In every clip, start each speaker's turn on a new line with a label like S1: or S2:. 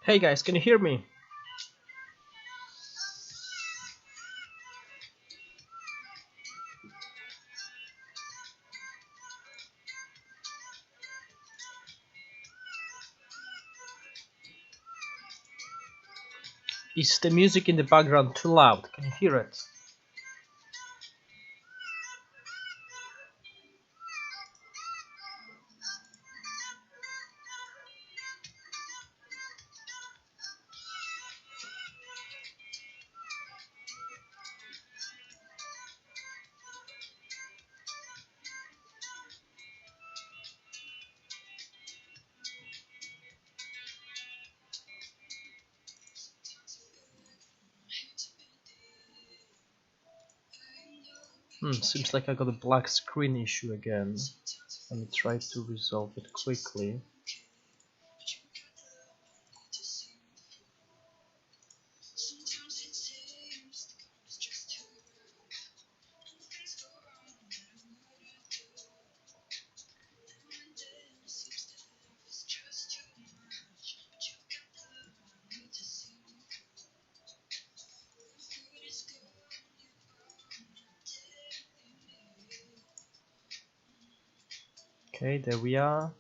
S1: Hey guys, can you hear me? Is the music in the background too loud? Can you hear it? Seems like I got a black screen issue again. Let me try to resolve it quickly. Okay, there we are.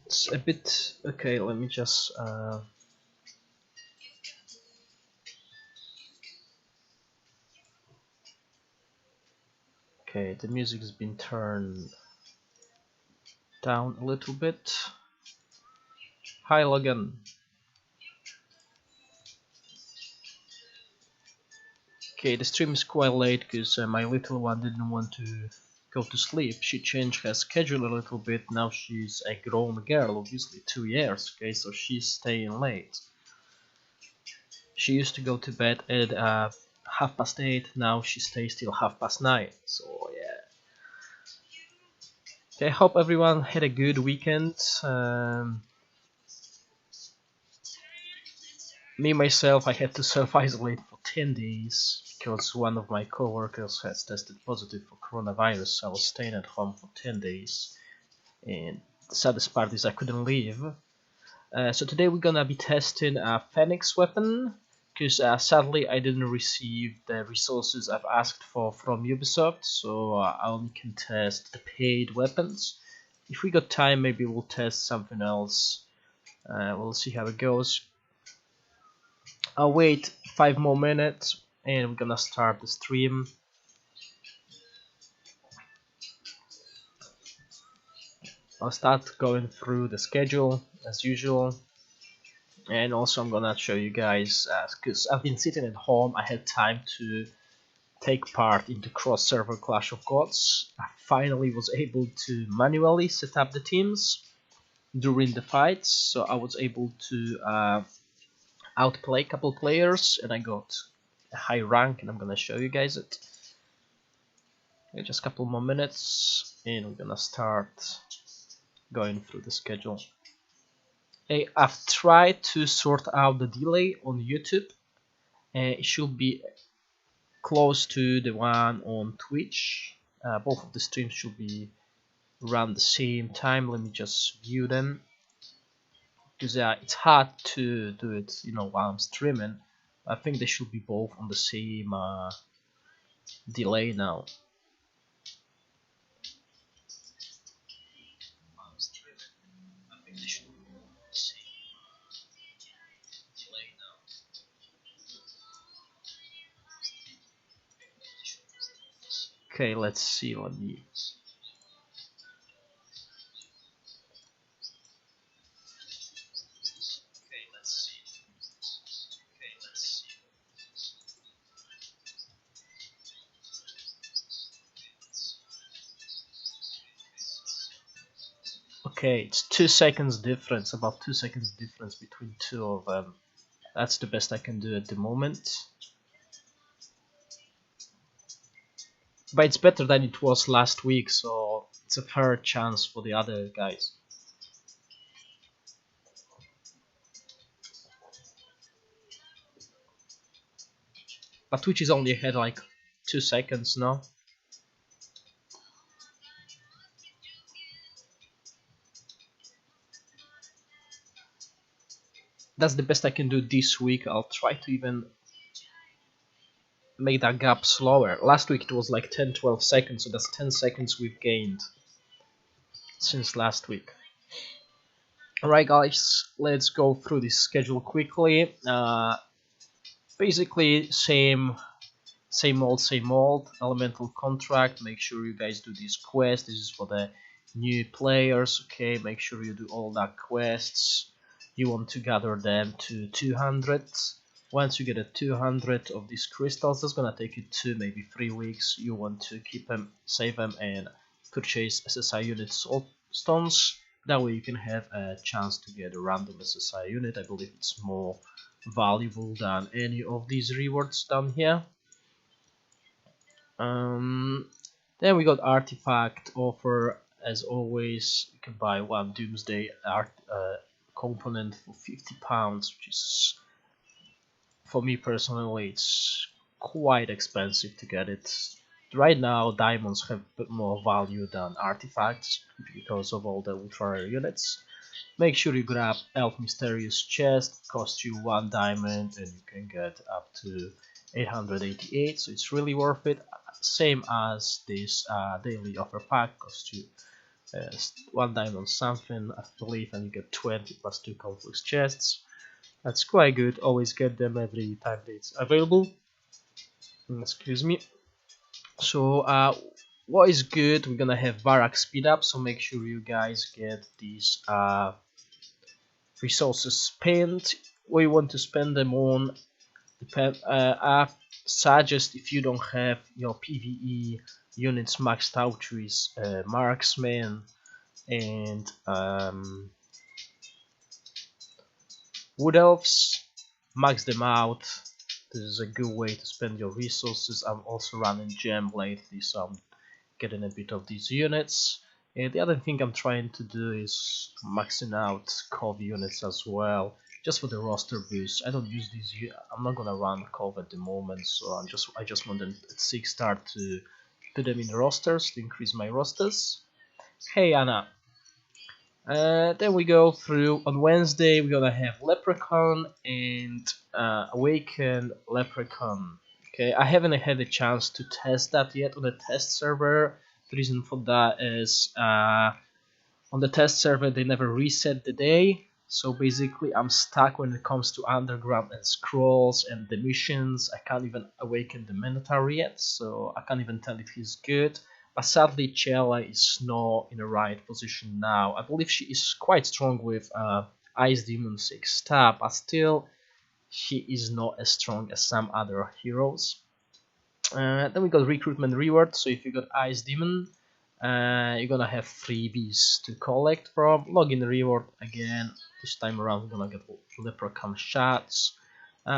S1: It's a bit... okay, let me just... okay, the music has been turned down a little bit. Hi Logan. Okay, the stream is quite late because my little one didn't want to go to sleep. She changed her schedule a little bit. Now she's a grown girl, obviously 2 years. Okay, so she's staying late. She used to go to bed at 8:30. Now she stays till 9:30. So yeah. Okay, I hope everyone had a good weekend. Me myself, I had to self-isolate for 10 days because one of my co-workers has tested positive for coronavirus, so I was staying at home for 10 days. And the saddest part is I couldn't leave. So today we're gonna be testing a Pheonix weapon, because sadly I didn't receive the resources I've asked for from Ubisoft, so I only can test the paid weapons. If we got time, maybe we'll test something else. We'll see how it goes. I'll wait 5 more minutes and we're gonna start the stream. I'll start going through the schedule as usual, and also I'm gonna show you guys, because I've been sitting at home, I had time to take part into cross-server Clash of Gods. I finally was able to manually set up the teams during the fights, so I was able to outplay a couple players and I got a high rank, and I'm gonna show you guys it. Okay, just a couple more minutes and we're gonna start going through the schedule. Hey, I've tried to sort out the delay on YouTube, and it should be close to the one on Twitch. Both of the streams should be around the same time. Let me just view them, because it's hard to do it, while I'm streaming. I think they should be both on the same delay now. Okay, let's see. Let me. Okay, it's 2 seconds difference, about 2 seconds difference between two of them. That's the best I can do at the moment. But it's better than it was last week, so it's a fair chance for the other guys. but Twitch is only ahead like 2 seconds now. That's the best I can do this week. I'll try to even make that gap slower. Last week it was like 10-12 seconds, so that's 10 seconds we've gained since last week. Alright guys, let's go through this schedule quickly. Basically same old elemental contract. Make sure you guys do this quest. This is for the new players. Okay, make sure you do all that quests. You want to gather them to 200. Once you get a 200 of these crystals, that's gonna take you 2 maybe 3 weeks. You want to keep them, save them, and purchase SSI unit soul stones. That way you can have a chance to get a random SSI unit. I believe it's more valuable than any of these rewards down here. Then we got artifact offer. As always, you can buy one Doomsday art component for £50, which is, for me personally, it's quite expensive to get it. Right now, diamonds have a bit more value than artifacts because of all the ultra rare units. Make sure you grab Elf Mysterious Chest, costs you 1 diamond, and you can get up to 888, so it's really worth it. Same as this daily offer pack, costs you 1 diamond something, I believe, and you get 20 plus 2 complex chests. That's quite good. Always get them every time it's available. Excuse me. So what is good, we're gonna have Barak speed up, so make sure you guys get these resources spent. What you want to spend them on I suggest, if you don't have your PvE units maxed out with marksman and wood elves, max them out. This is a good way to spend your resources. I'm also running gem lately, so I'm getting a bit of these units. And the other thing I'm trying to do is maxing out Cov units as well, just for the roster boost. I don't use these. I'm not gonna run Cov at the moment, so I just want them at 6-star to put them in rosters to increase my rosters. Hey Anna. Then we go through. On Wednesday we're gonna have Leprechaun and Awakened Leprechaun. Okay, I haven't had a chance to test that yet on the test server. The reason for that is on the test server they never reset the day, so basically I'm stuck when it comes to underground and scrolls and the missions. I can't even awaken the Minotaur yet, so I can't even tell if he's good. But sadly Chela is not in the right position now. I believe she is quite strong with Ice Demon 6 stab, but still she is not as strong as some other heroes. Then we got Recruitment Rewards, so if you got Ice Demon, you're gonna have freebies to collect from. Login reward again, this time around we're gonna get Leprechaun shots,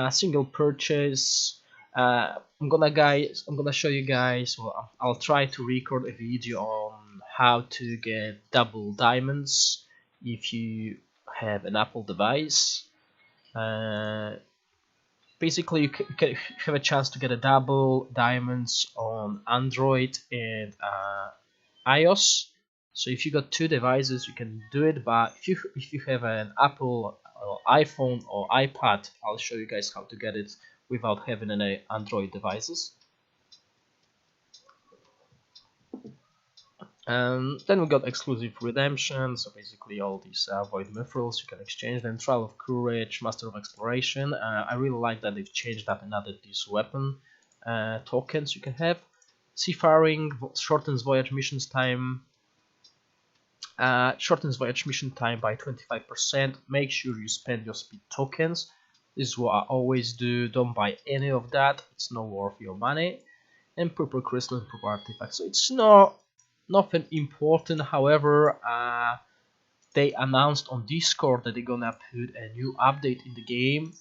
S1: single purchase. I'm gonna show you guys, well, I'll try to record a video on how to get double diamonds if you have an Apple device. Basically you can have a chance to get a double diamonds on Android and iOS. So if you got 2 devices you can do it, but if you have an Apple or iPhone or iPad, I'll show you guys how to get it without having any Android devices. Then we got exclusive redemption, so basically all these void mithrils, you can exchange them. Trial of Courage, Master of Exploration. I really like that they've changed up and added these weapon tokens you can have. Seafaring shortens voyage missions time. Shortens voyage mission time by 25%. Make sure you spend your speed tokens. This is what I always do. Don't buy any of that. It's not worth your money. And purple crystal and purple artifact. So it's nothing important. However, they announced on Discord that they're gonna put a new update in the game,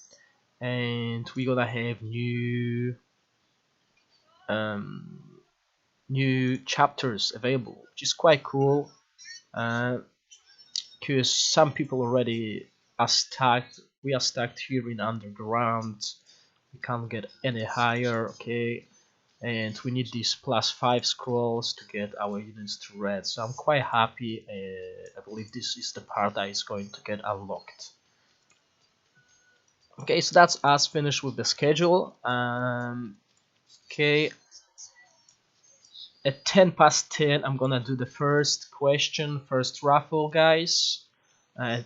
S1: and we're gonna have new chapters available, which is quite cool. Because some people already are stuck. We are stuck here in underground. We can't get any higher, okay? And we need these +5 scrolls to get our units to red. So I'm quite happy. I believe this is the part that is going to get unlocked. Okay, so that's us finished with the schedule. Okay, at 10 past 10 I'm gonna do the first question, first raffle, guys.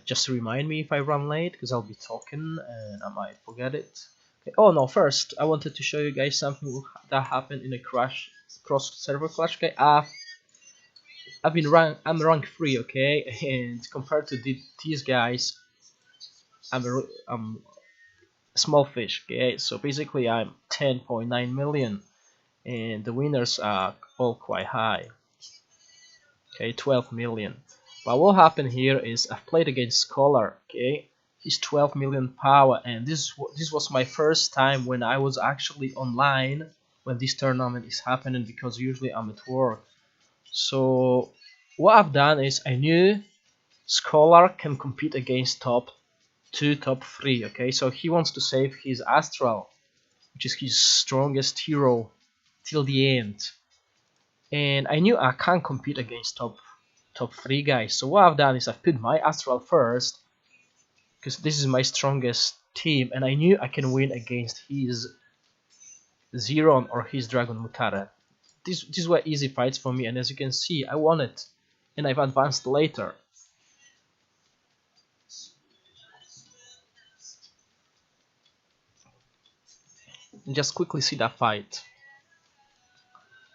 S1: Just remind me if I run late, because I'll be talking and I might forget it. Okay. Oh no, first I wanted to show you guys something that happened in a cross server clash. Okay, I'm rank 3, okay, and compared to these guys, I'm a small fish, okay. So basically I'm 10.9 million, and the winners are all quite high. Okay, 12 million. But what happened here is I've played against Scholar, okay. He's 12 million power, and this was my first time when I was actually online when this tournament is happening, because usually I'm at work. So what I've done is I knew Scholar can compete against top 2, top 3, okay. So he wants to save his Astral, which is his strongest hero, till the end. And I knew I can't compete against top 3 guys. So what I've done is I've put my Astral first, because this is my strongest team, and I knew I can win against his Zeron or his Dragon Mutare. These were easy fights for me, and as you can see, I won it, and I've advanced later. And just quickly see that fight.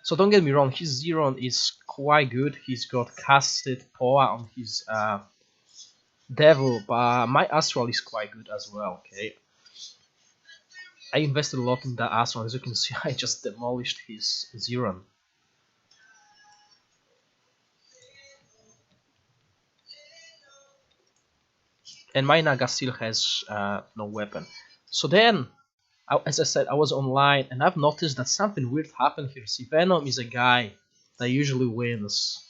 S1: So don't get me wrong, his Zeron is quite good. He's got casted Poa on his Devil, but my Astral is quite good as well, okay. I invested a lot in that Astral. As you can see, I just demolished his Zeron. And my Naga still has no weapon. So then, as I said, I was online, and I've noticed that something weird happened here. See, Venom is a guy that usually wins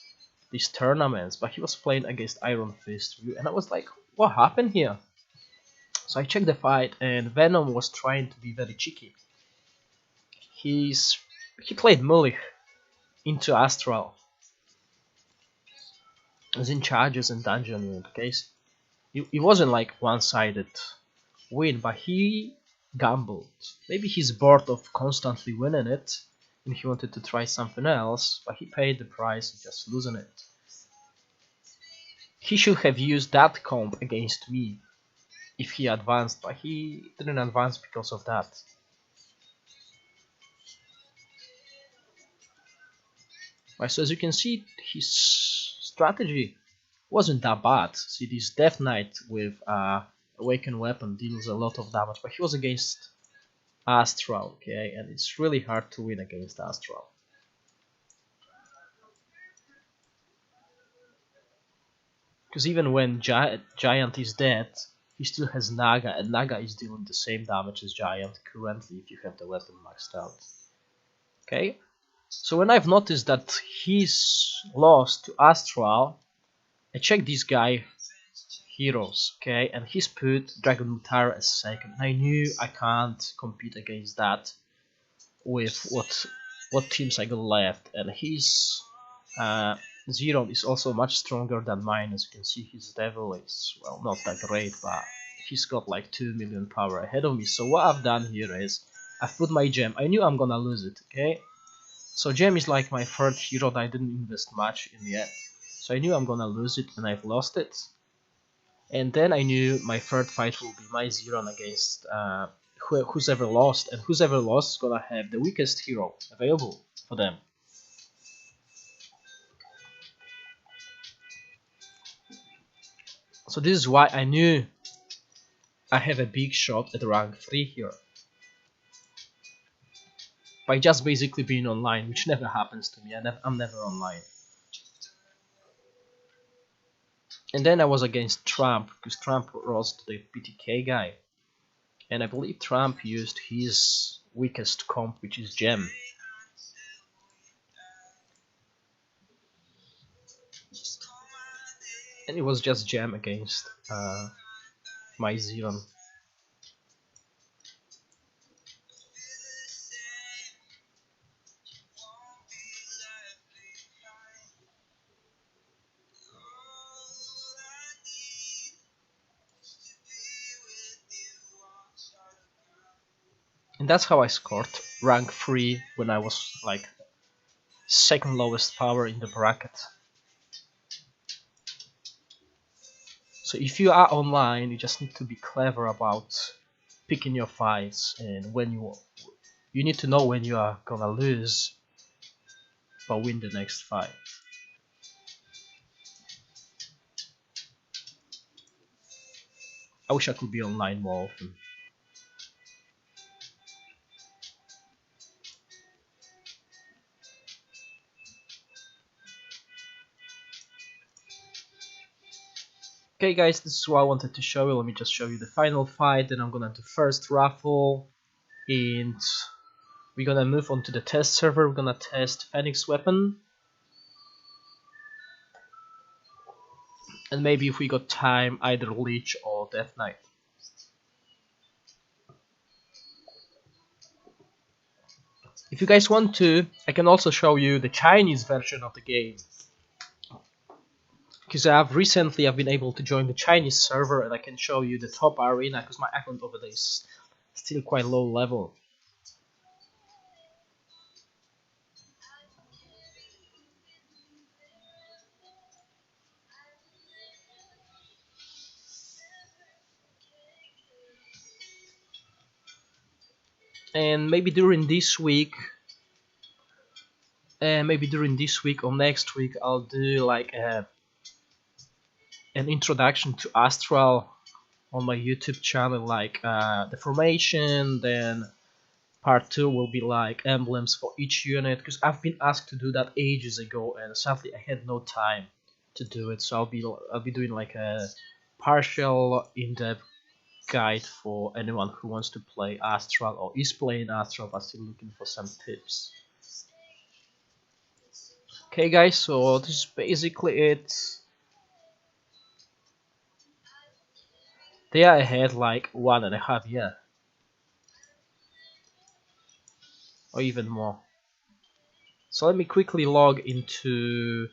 S1: these tournaments, but he was playing against Iron Fist, and I was like, what happened here? So I checked the fight, and Venom was trying to be very cheeky. He played Mullich into Astral, as in charges and dungeon unit, okay? It wasn't like one-sided win, but he gambled. Maybe he's bored of constantly winning it, and he wanted to try something else, but he paid the price of just losing it. He should have used that comp against me if he advanced, but he didn't advance because of that. Right, so as you can see, his strategy wasn't that bad. See, this Death Knight with Awakened Weapon deals a lot of damage, but he was against Astral, okay, and it's really hard to win against Astral. Because even when Giant is dead, he still has Naga, and Naga is dealing the same damage as Giant currently if you have the weapon maxed out. Okay, so when I've noticed that he's lost to Astral, I checked this guy heroes, okay, and he's put Dragon Mutara as second. I knew I can't compete against that with what teams I got left, and his Zero is also much stronger than mine. As you can see, his Devil is, well, not that great, but he's got like 2 million power ahead of me. So what I've done here is I've put my gem. I knew I'm gonna lose it, okay? So gem is like my third hero that I didn't invest much in yet. So I knew I'm gonna lose it, and I've lost it. And then I knew my third fight will be my Zeron against who's ever lost, and who's ever lost is gonna have the weakest hero available for them. So this is why I knew I have a big shot at rank 3 here. By just basically being online, which never happens to me. I'm never online. And then I was against Trump, because Trump rose to the PTK guy. And I believe Trump used his weakest comp, which is Gem. And it was just Gem against my Zeon. And that's how I scored rank 3 when I was like second lowest power in the bracket. So if you are online, you just need to be clever about picking your fights, and when you need to know when you are gonna lose but win the next fight. I wish I could be online more often. Okay guys, this is what I wanted to show you. Let me just show you the final fight, then I'm gonna do first raffle, and we're gonna move on to the test server. We're gonna test Pheonix weapon, and maybe if we got time, either Leech or Death Knight. If you guys want to, I can also show you the Chinese version of the game, because I've been able to join the Chinese server, and I can show you the top arena, because my account over there is still quite low level. And maybe during this week or next week, I'll do like an introduction to Astral on my YouTube channel, like the formation. Then part 2 will be like emblems for each unit, because I've been asked to do that ages ago, and sadly I had no time to do it. So I'll be doing like a partial in-depth guide for anyone who wants to play Astral or is playing Astral but still looking for some tips. Okay guys, so this is basically it. They are ahead like 1.5 years or even more. So let me quickly log into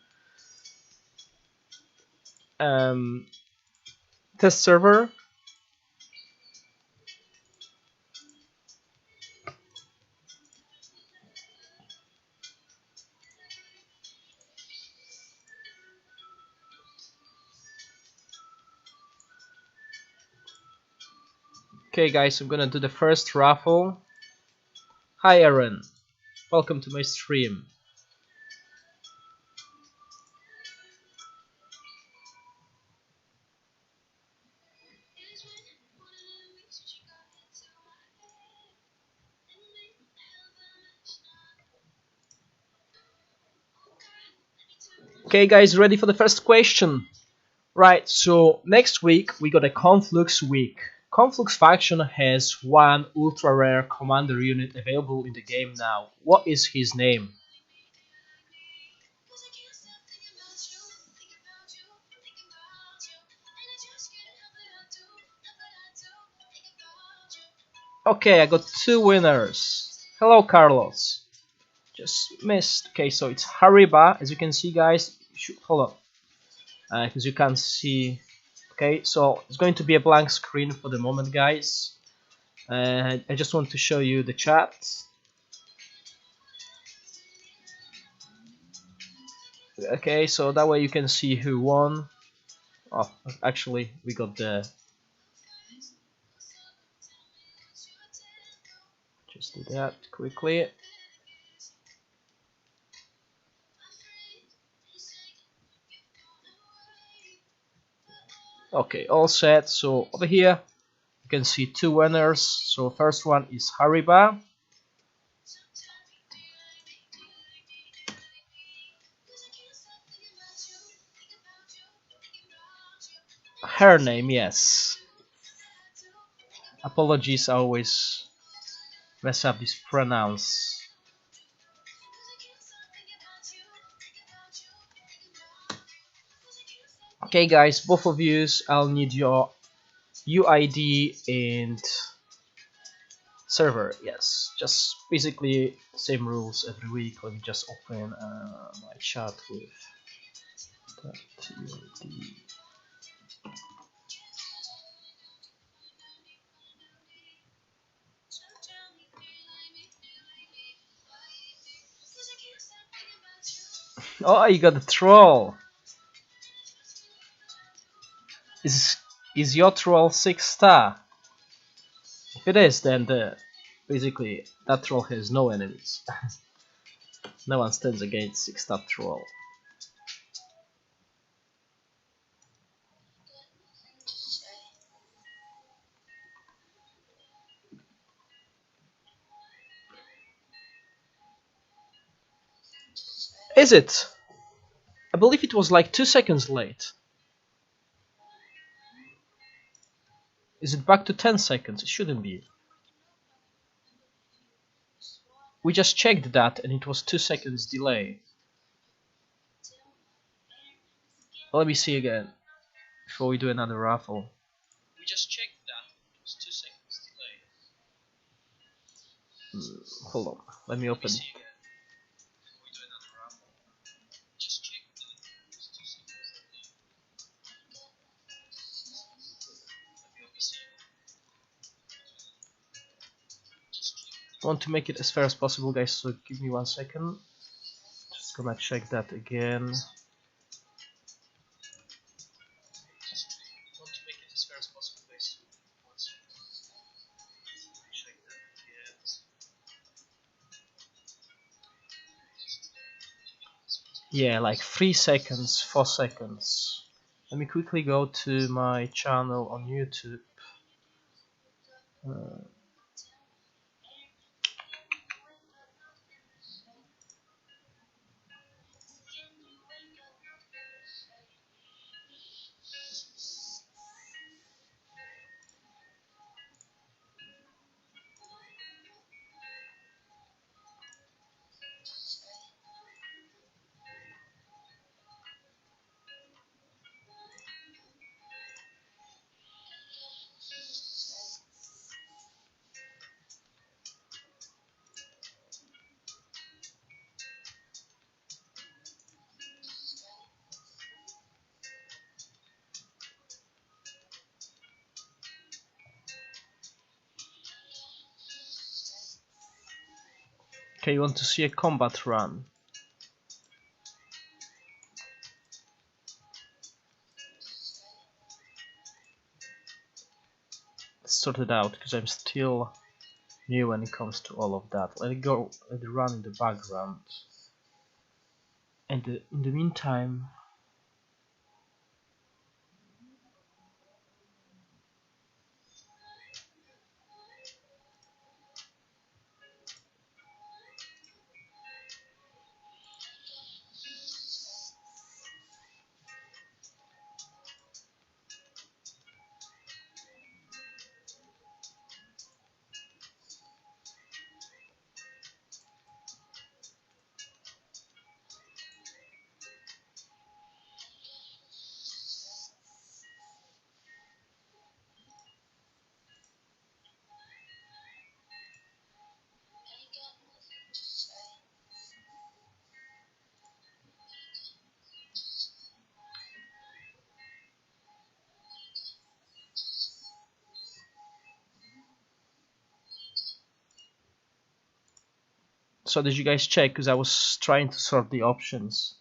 S1: test server. Okay guys, I'm gonna do the first raffle. Hi Aaron, welcome to my stream. Okay guys, ready for the first question? Right, so next week we got a Conflux week. Conflux faction has one ultra rare commander unit available in the game now. What is his name? Okay, I got 2 winners. Hello Carlos. Just missed. Okay, so it's Hariba, as you can see guys. Hold on, because you can't see. Okay, so it's going to be a blank screen for the moment guys. I just want to show you the chat. Okay, so that way you can see who won. Oh, actually we got the... Just do that quickly. Okay, all set. So over here you can see 2 winners. So first one is Hariba. Her name, yes. Apologies, I always mess up this pronounce. Okay guys, both of you, I'll need your UID and server. Yes, just basically same rules every week. Let me just open my chat with that UID. Oh, you got the troll. Is your troll 6-star? If it is, then basically that troll has no enemies. No one stands against 6-star troll. Is it? I believe it was like 2 seconds late. Is it back to 10 seconds? It shouldn't be. We just checked that and it was 2 seconds delay. Let me see again before we do another raffle. We just checked that it was 2 seconds delay. Hold on, let me open. I want to make it as fair as possible, guys, so give me 1 second. Just gonna check that again. Yeah, like 3 seconds, 4 seconds. Let me quickly go to my channel on YouTube. Okay, you want to see a combat run? Let's sort it out because I'm still new when it comes to all of that. Let it go, let it run in the background. And in the meantime, so did you guys check? Because I was trying to sort the options.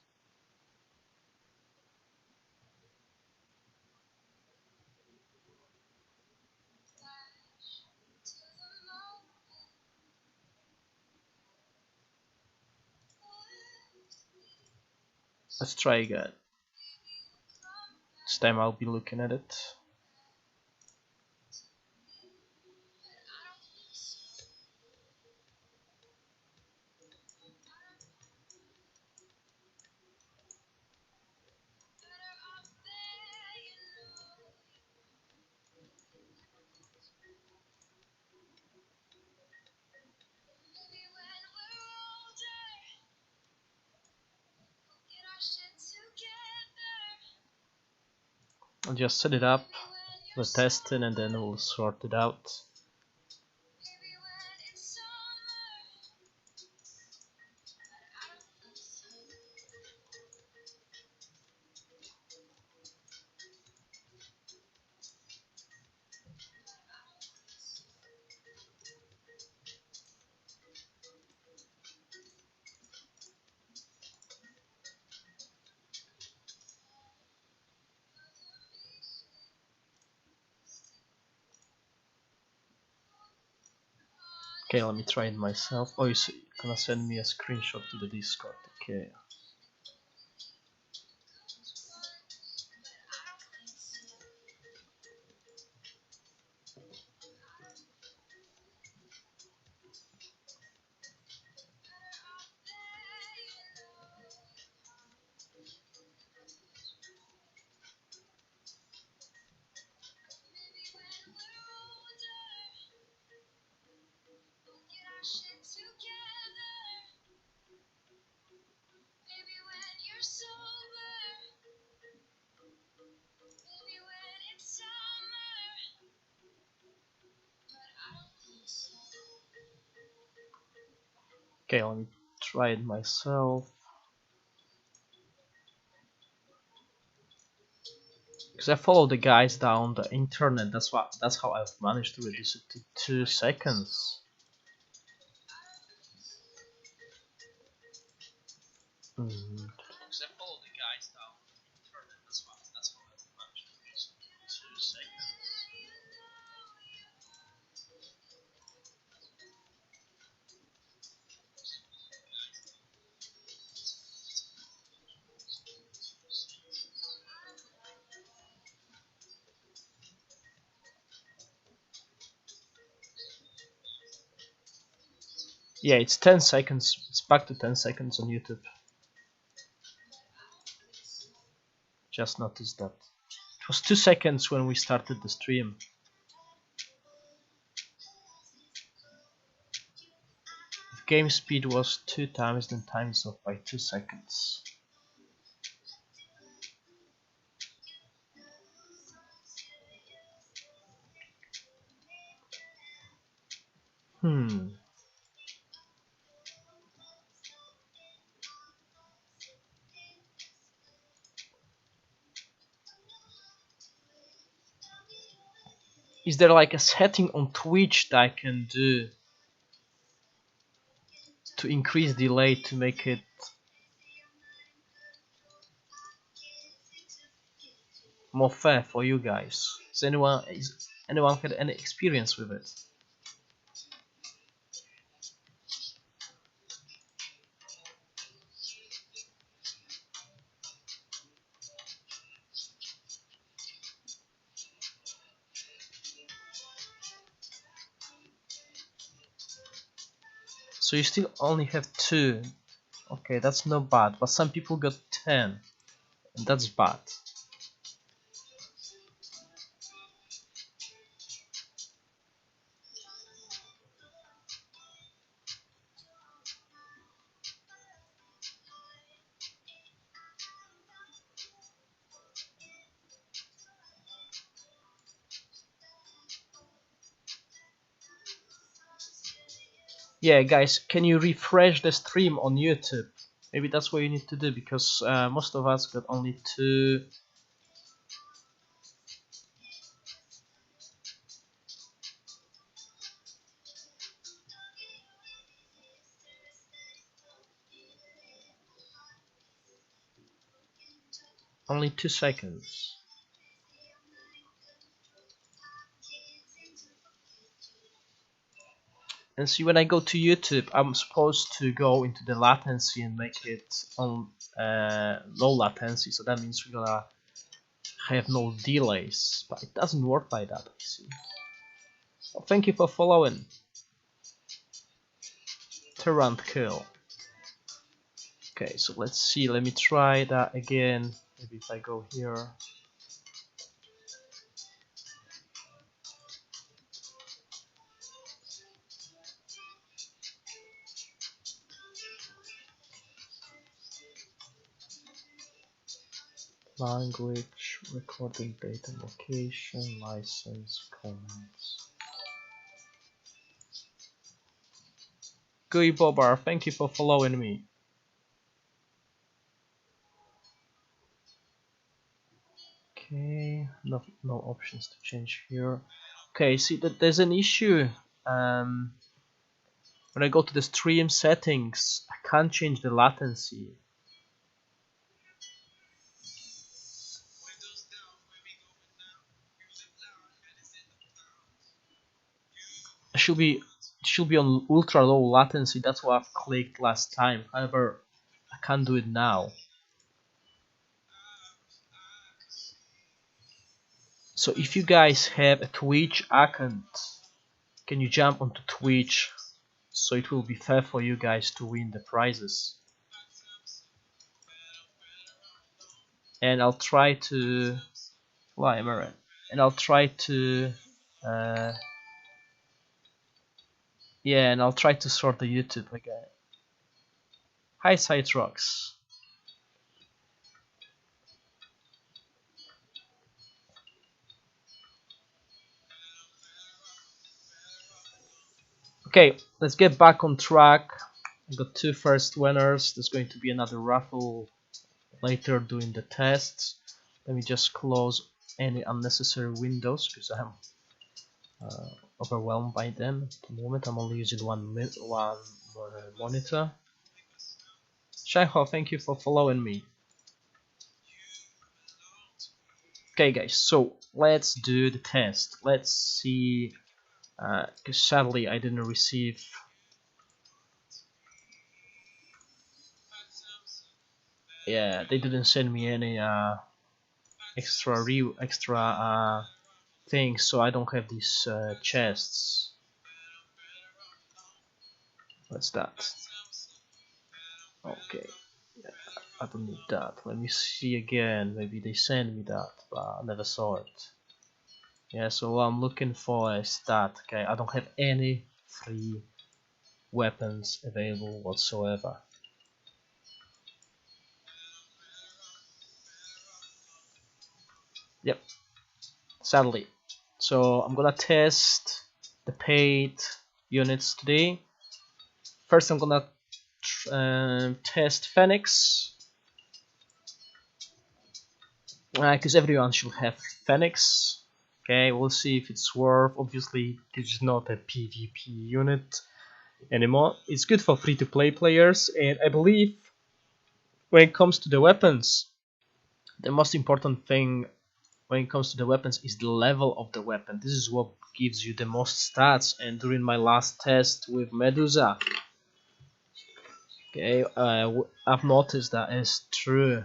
S1: Let's try again. This time I'll be looking at it. I'll just set it up, we're testing, and then we'll sort it out. Okay, let me try it myself. Oh, you're gonna send me a screenshot to the Discord. Okay. Okay, let me try it myself. Because I follow the guys down the internet. That's how I've managed to reduce it to 2 seconds. Yeah, it's 10 seconds. It's back to 10 seconds on YouTube. Just noticed that. It was 2 seconds when we started the stream. If game speed was 2 times, then time is off by 2 seconds. Is there like a setting on Twitch that I can do to increase delay to make it more fair for you guys? Is anyone had any experience with it? So you still only have 2. Okay, that's not bad, but some people got 10, and that's bad. Yeah, guys, can you refresh the stream on YouTube? Maybe that's what you need to do, because most of us got only 2. Only 2 seconds. And see, when I go to YouTube, I'm supposed to go into the latency and make it on low latency. So that means we're gonna have no delays, but it doesn't work like that. See. Well, thank you for following. Terrant kill. Okay, so let's see. Let me try that again. Maybe if I go here. Language, recording date and location, license, comments. Gui Bobar, thank you for following me. Okay, no options to change here. Okay, see that there's an issue. When I go to the stream settings, I can't change the latency. It should be it should be on ultra low latency. That's what I've clicked last time. However, I can't do it now. So if you guys have a Twitch account, can you jump onto Twitch so it will be fair for you guys to win the prizes? And I'll try to and I'll try to yeah, and I'll try to sort the YouTube again. Hi Citrox. Okay, let's get back on track. I got 2 first winners. There's going to be another raffle later during the tests. Let me just close any unnecessary windows because I'm overwhelmed by them. At the moment I'm only using one monitor. Shaiho, thank you for following me. Okay guys, so let's do the test. Let's see, because sadly I didn't receive yeah, they didn't send me any extra things, so I don't have these chests. What's that? Okay, yeah, I don't need that. Let me see again. Maybe they sent me that, but I never saw it. Yeah, so what I'm looking for is that. Okay, I don't have any free weapons available whatsoever. Yep, sadly. So I'm gonna test the paid units today. First I'm gonna test Pheonix, because everyone should have Pheonix. Okay, we'll see if it's worth. Obviously this is not a PvP unit anymore. It's good for free-to-play players, and I believe when it comes to the weapons, the most important thing when it comes to the weapons is the level of the weapon. This is what gives you the most stats, and during my last test with Medusa, okay, I've noticed that is true.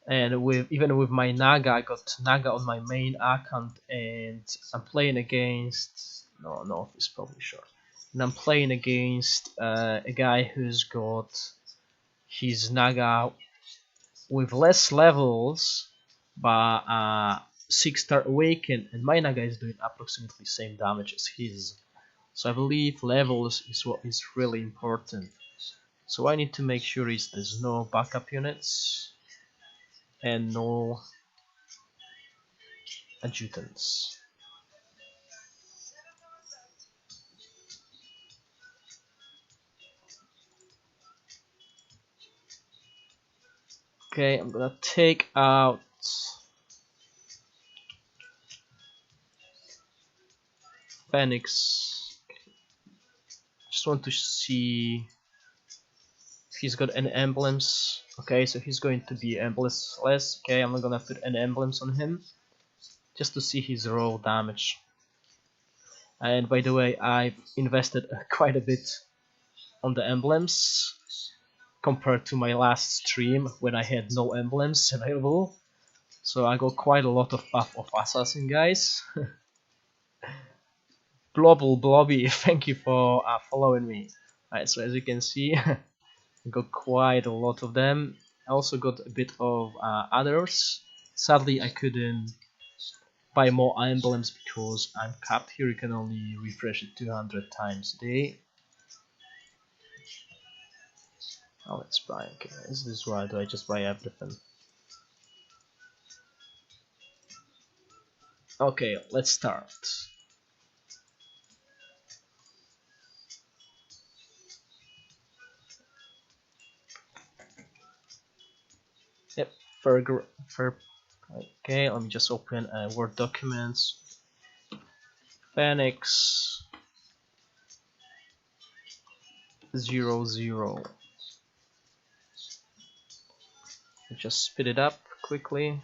S1: And even with my Naga, I got Naga on my main account, and I'm playing against no, it's probably short. And I'm playing against a guy who's got his Naga with less levels, but 6-star awaken, and my Naga is doing approximately the same damage as his. So I believe levels is what is really important. So I need to make sure there's no backup units and no adjutants. Okay, I'm gonna take out Pheonix. Just want to see if he's got any emblems. Okay, so he's going to be emblemless. Okay, I'm not gonna put any emblems on him, just to see his raw damage. And by the way, I've invested quite a bit on the emblems compared to my last stream when I had no emblems available. So I got quite a lot of Path of Assassin, guys. Blobby, thank you for following me. Alright, so as you can see, I got quite a lot of them. I also got a bit of others. Sadly, I couldn't buy more emblems because I'm capped here. You can only refresh it 200 times a day. Oh, let's buy. Okay, is this why do I just buy everything? Okay, let's start. Yep, fair. Okay, let me just open Word documents. Pheonix 00. Just speed it up quickly.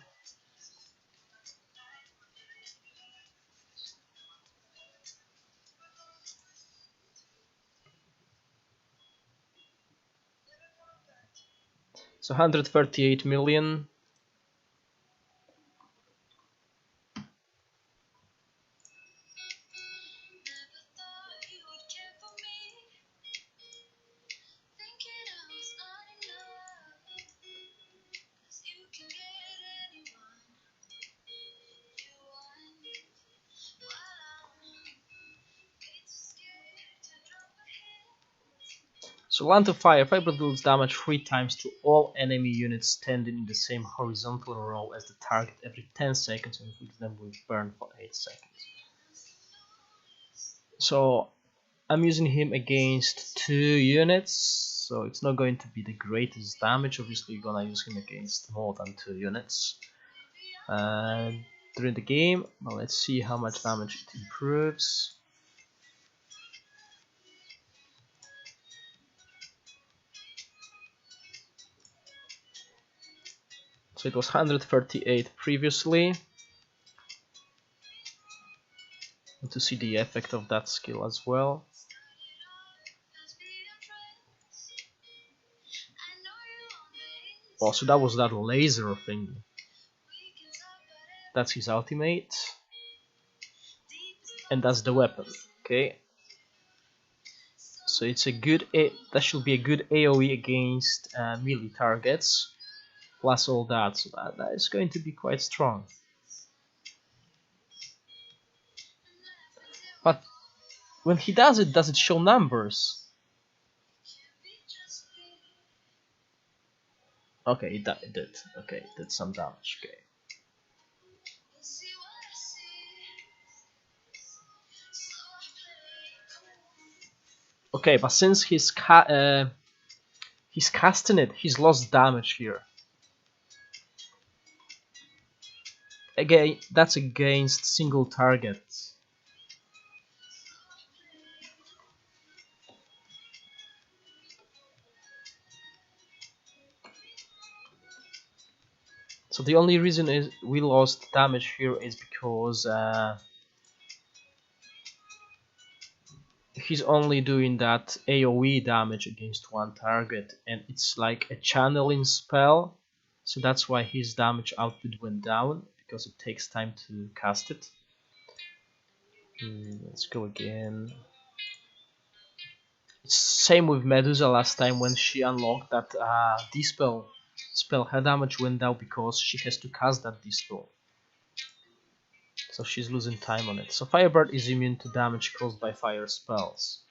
S1: So 138 million. So 1 to fire. Fireball deals damage 3 times to all enemy units standing in the same horizontal row as the target every 10 seconds and inflicts them with burn for 8 seconds. So I'm using him against 2 units, so it's not going to be the greatest damage. Obviously you're gonna use him against more than 2 units during the game. Well, let's see how much damage it improves. So it was 138 previously. And to see the effect of that skill as well. Oh, so that was that laser thing. That's his ultimate. And that's the weapon. Okay. So it's a good that should be a good AoE against melee targets. Plus all that, so that is going to be quite strong. But when he does it show numbers? Okay, it did. Okay, it did some damage. Okay. Okay, but since he's casting it, he's lost damage here. Again, that's against single targets. So the only reason is we lost damage here is because he's only doing that AoE damage against one target, and it's like a channeling spell, so that's why his damage output went down, because it takes time to cast it. Let's go again. It's same with Medusa last time when she unlocked that Dispel spell. Her damage went down because she has to cast that Dispel. So she's losing time on it. So Firebird is immune to damage caused by fire spells.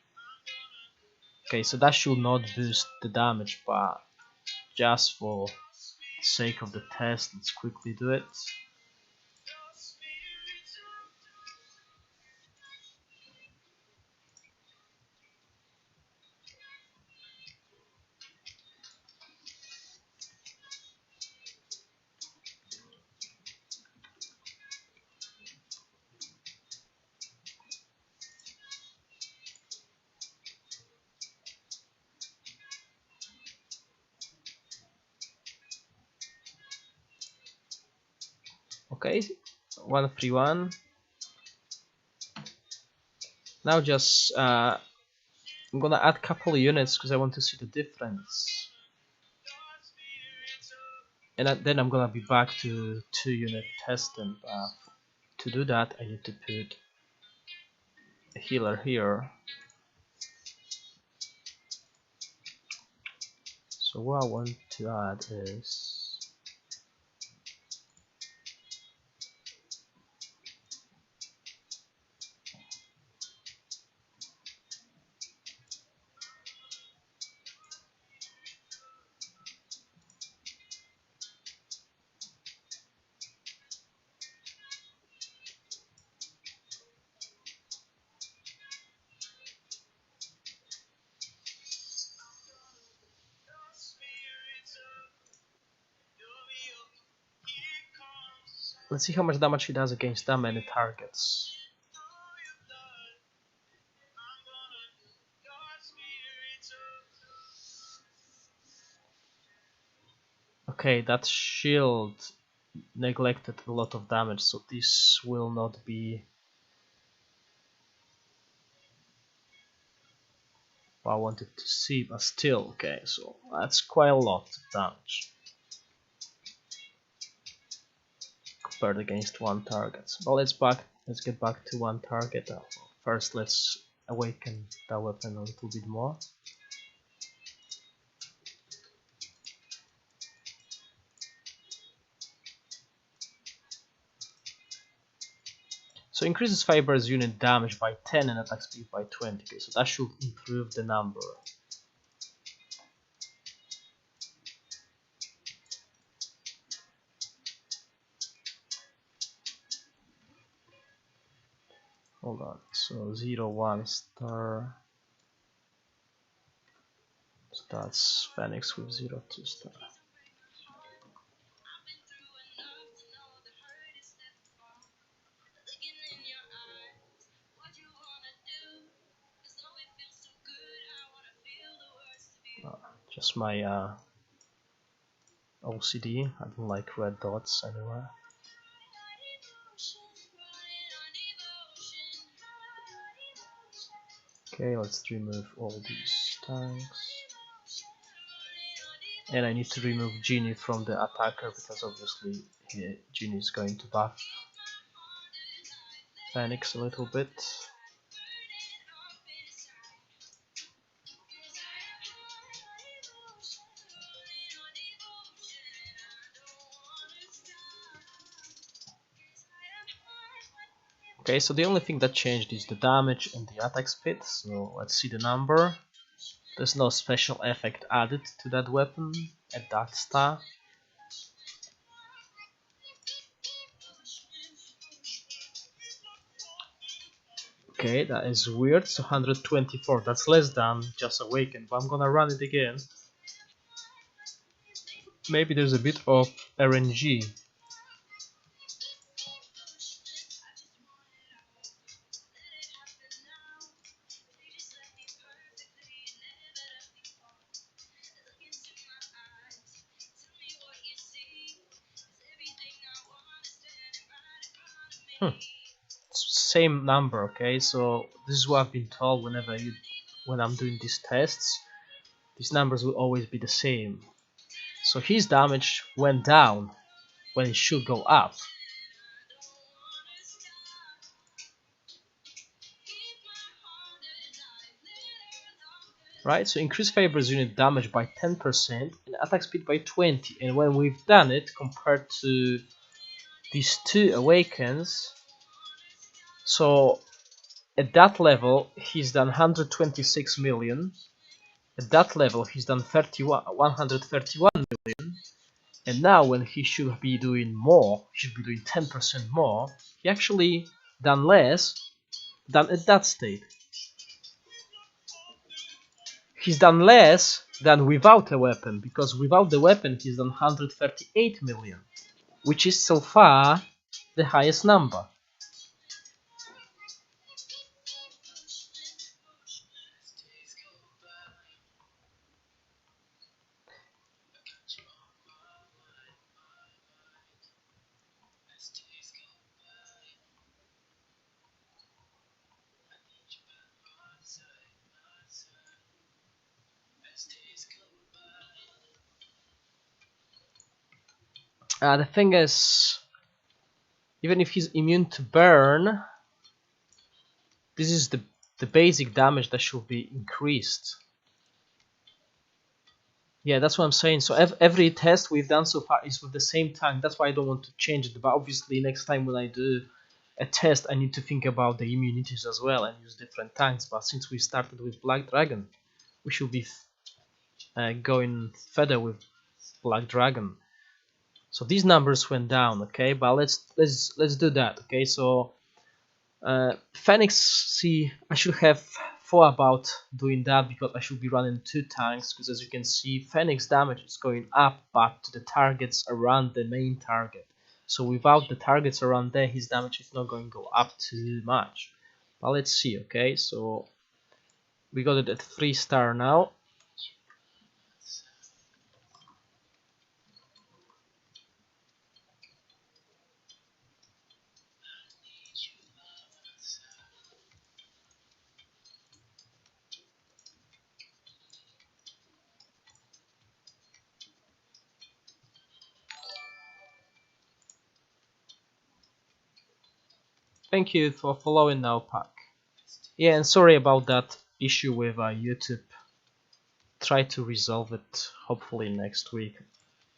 S1: Okay, so that should not boost the damage, but just for the sake of the test, let's quickly do it. Okay, 131. Now just I'm gonna add a couple of units because I want to see the difference. And then I'm gonna be back to 2-unit testing. To do that, I need to put a healer here. So what I want to add is let's see how much damage he does against that many targets. Okay, that shield neglected a lot of damage, so this will not be... what I wanted to see, but still, okay, so that's quite a lot of damage compared against one target. But let's get back to one target. First, let's awaken that weapon a little bit more. So increases Fiber's unit damage by 10 and attack speed by 20. Okay, so that should improve the number. Hold on, so 0, 1 star. So that's Pheonix with 0, 2 star. Just my OCD, I don't like red dots anywhere. Okay, let's remove all these tanks. And I need to remove Genie from the attacker because obviously Genie is going to buff Pheonix a little bit. Okay, so the only thing that changed is the damage and the attack speed. So let's see the number. There's no special effect added to that weapon at that star. Okay, that is weird. So 124, that's less than just awakened, but I'm gonna run it again. Maybe there's a bit of RNG. Same number, okay, so this is what I've been told when I'm doing these tests. These numbers will always be the same. So his damage went down when it should go up. Right, so increase Faber's unit damage by 10% and attack speed by 20. And when we've done it compared to these two awakens, so at that level he's done 126 million. At that level he's done 131 million. And now when he should be doing more, he should be doing 10% more, he actually done less than at that state. He's done less than without a weapon, because without the weapon he's done 138 million, which is so far the highest number. The thing is, even if he's immune to burn, this is the basic damage that should be increased. Yeah, that's what I'm saying. So every test we've done so far is with the same tank. That's why I don't want to change it. But obviously next time when I do a test, I need to think about the immunities as well and use different tanks. But since we started with Black Dragon, we should be going further with Black Dragon. So these numbers went down, okay? But let's do that, okay? So Pheonix, see, I should have thought about doing that because I should be running two tanks, because as you can see Pheonix damage is going up but to the targets around the main target. So without the targets around there his damage is not going to go up too much. But let's see, okay, so we got it at 3 star now. Thank you for following now, Pack. Yeah, and sorry about that issue with YouTube. Try to resolve it hopefully next week.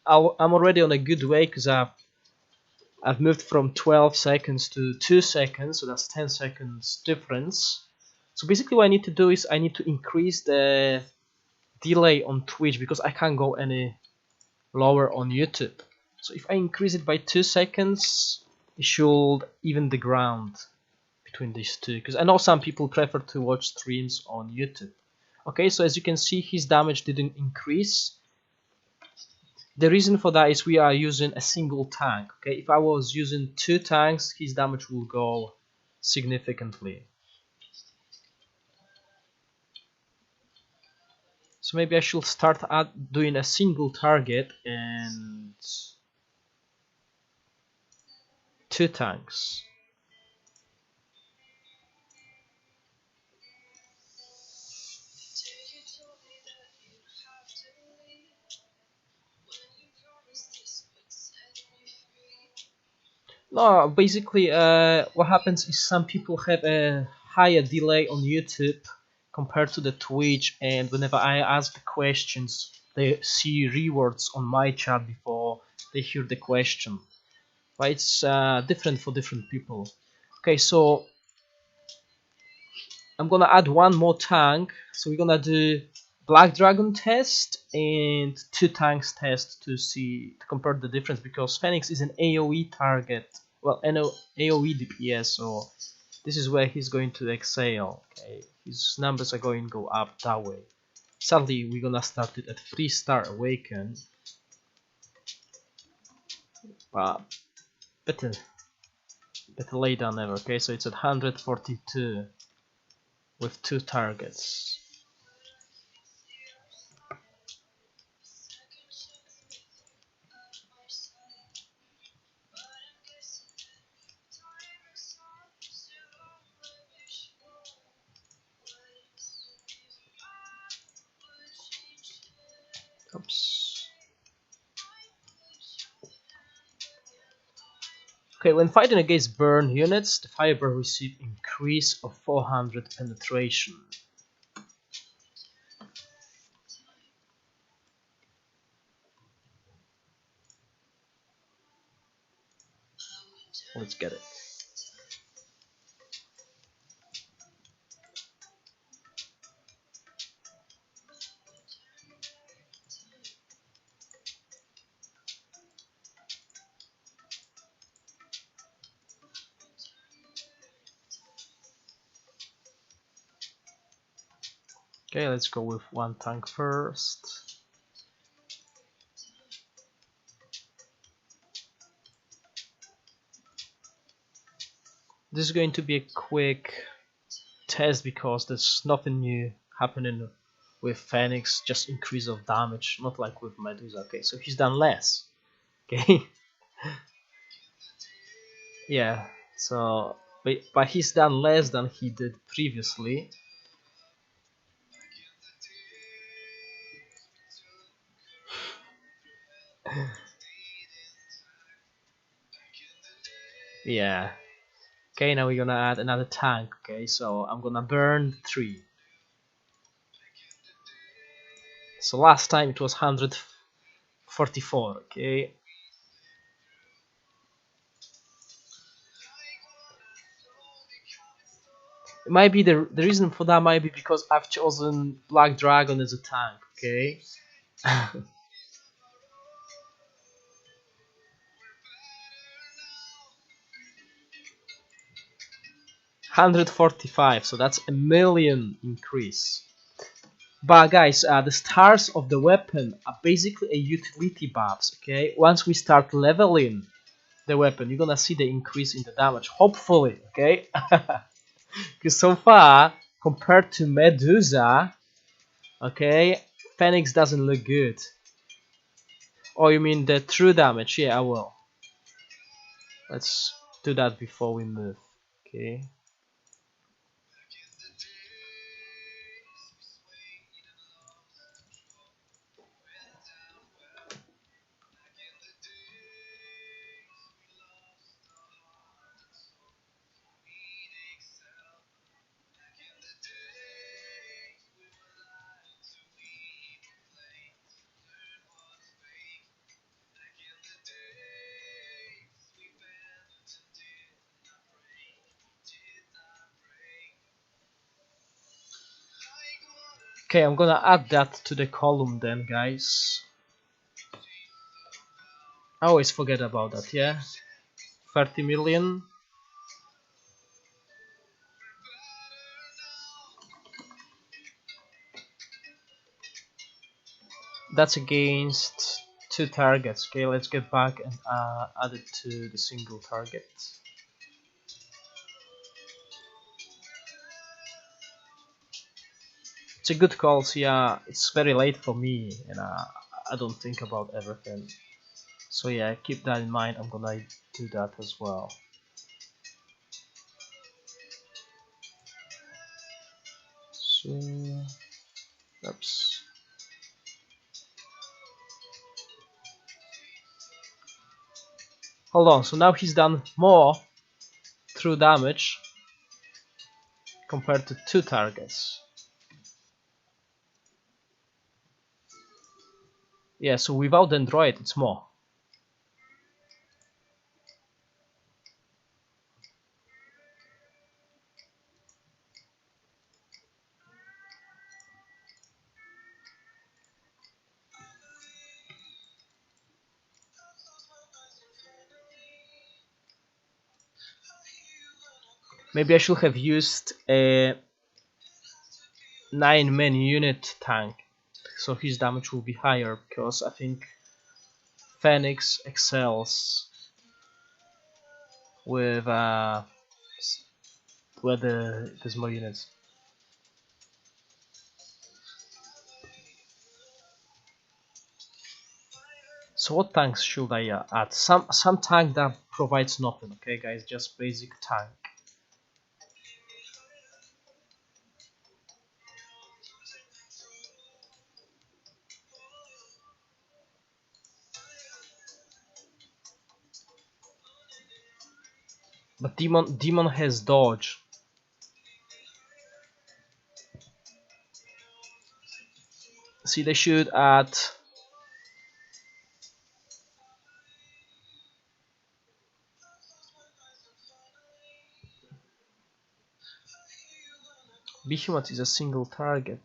S1: I'm already on a good way because I've moved from 12 seconds to 2 seconds, so that's 10 seconds difference. So basically what I need to do is I need to increase the delay on Twitch because I can't go any lower on YouTube. So if I increase it by 2 seconds, it should even the ground between these two, because I know some people prefer to watch streams on YouTube. Okay, so as you can see, his damage didn't increase. The reason for that is we are using a single tank. Okay, if I was using 2 tanks, his damage will go significantly. So maybe I should start doing a single target and 2 tanks. No, basically, what happens is some people have a higher delay on YouTube compared to the Twitch, and whenever I ask the questions, they see rewards on my chat before they hear the question. But it's different for different people. Okay, so I'm gonna add one more tank. So we're gonna do Black Dragon test and 2 tanks test to compare the difference, because Pheonix is an AoE target. Well, AoE DPS, so this is where he's going to excel. Okay, his numbers are going to go up that way. Sadly, we're gonna start it at 3-star awaken, but better late than never. Okay, so it's at 142 with 2 targets. Oops. Okay, when fighting against burn units, the fireball receives increase of 400 penetration. Let's get it. Okay, let's go with 1 tank first. This is going to be a quick test because there's nothing new happening with Pheonix, just increase of damage, not like with Medusa. Okay, so he's done less. Okay. Yeah, so but he's done less than he did previously. Yeah. Okay, now we're gonna add another tank. Okay, so I'm gonna burn 3. So last time it was 144. Okay. It might be the reason for that might be because I've chosen Black Dragon as a tank. Okay. 145, so that's a million increase. But guys, the stars of the weapon are basically a utility buffs. Okay, once we start leveling the weapon, you're gonna see the increase in the damage, hopefully. Okay. Because so far, compared to Medusa, okay, Pheonix doesn't look good. Oh, you mean the true damage? Yeah, I will. Let's do that before we move. Okay. Okay, I'm gonna add that to the column then, guys. I always forget about that, yeah? 30 million. That's against 2 targets. Okay, let's get back and add it to the single target. It's a good call, so yeah, it's very late for me and I don't think about everything. So yeah, keep that in mind, I'm gonna do that as well. So, oops. Hold on, so now he's done more through damage compared to 2 targets. Yeah, so without Dendroid it's more. Maybe I should have used a 9-man unit tank, so his damage will be higher, because I think Pheonix excels with where there's more units. So what tanks should I add? Some tank that provides nothing, okay guys, just basic tank. But demon has dodge. See, they should add Behemoth is a single target,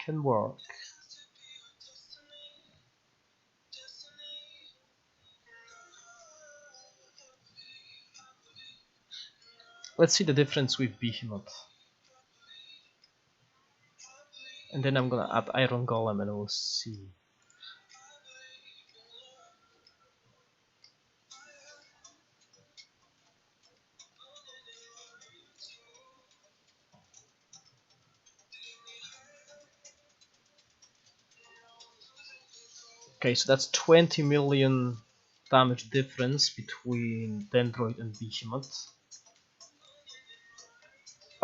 S1: can work. Let's see the difference with Behemoth. And then I'm gonna add Iron Golem and we'll see. Okay, so that's 20 million damage difference between Dendroid and Behemoth.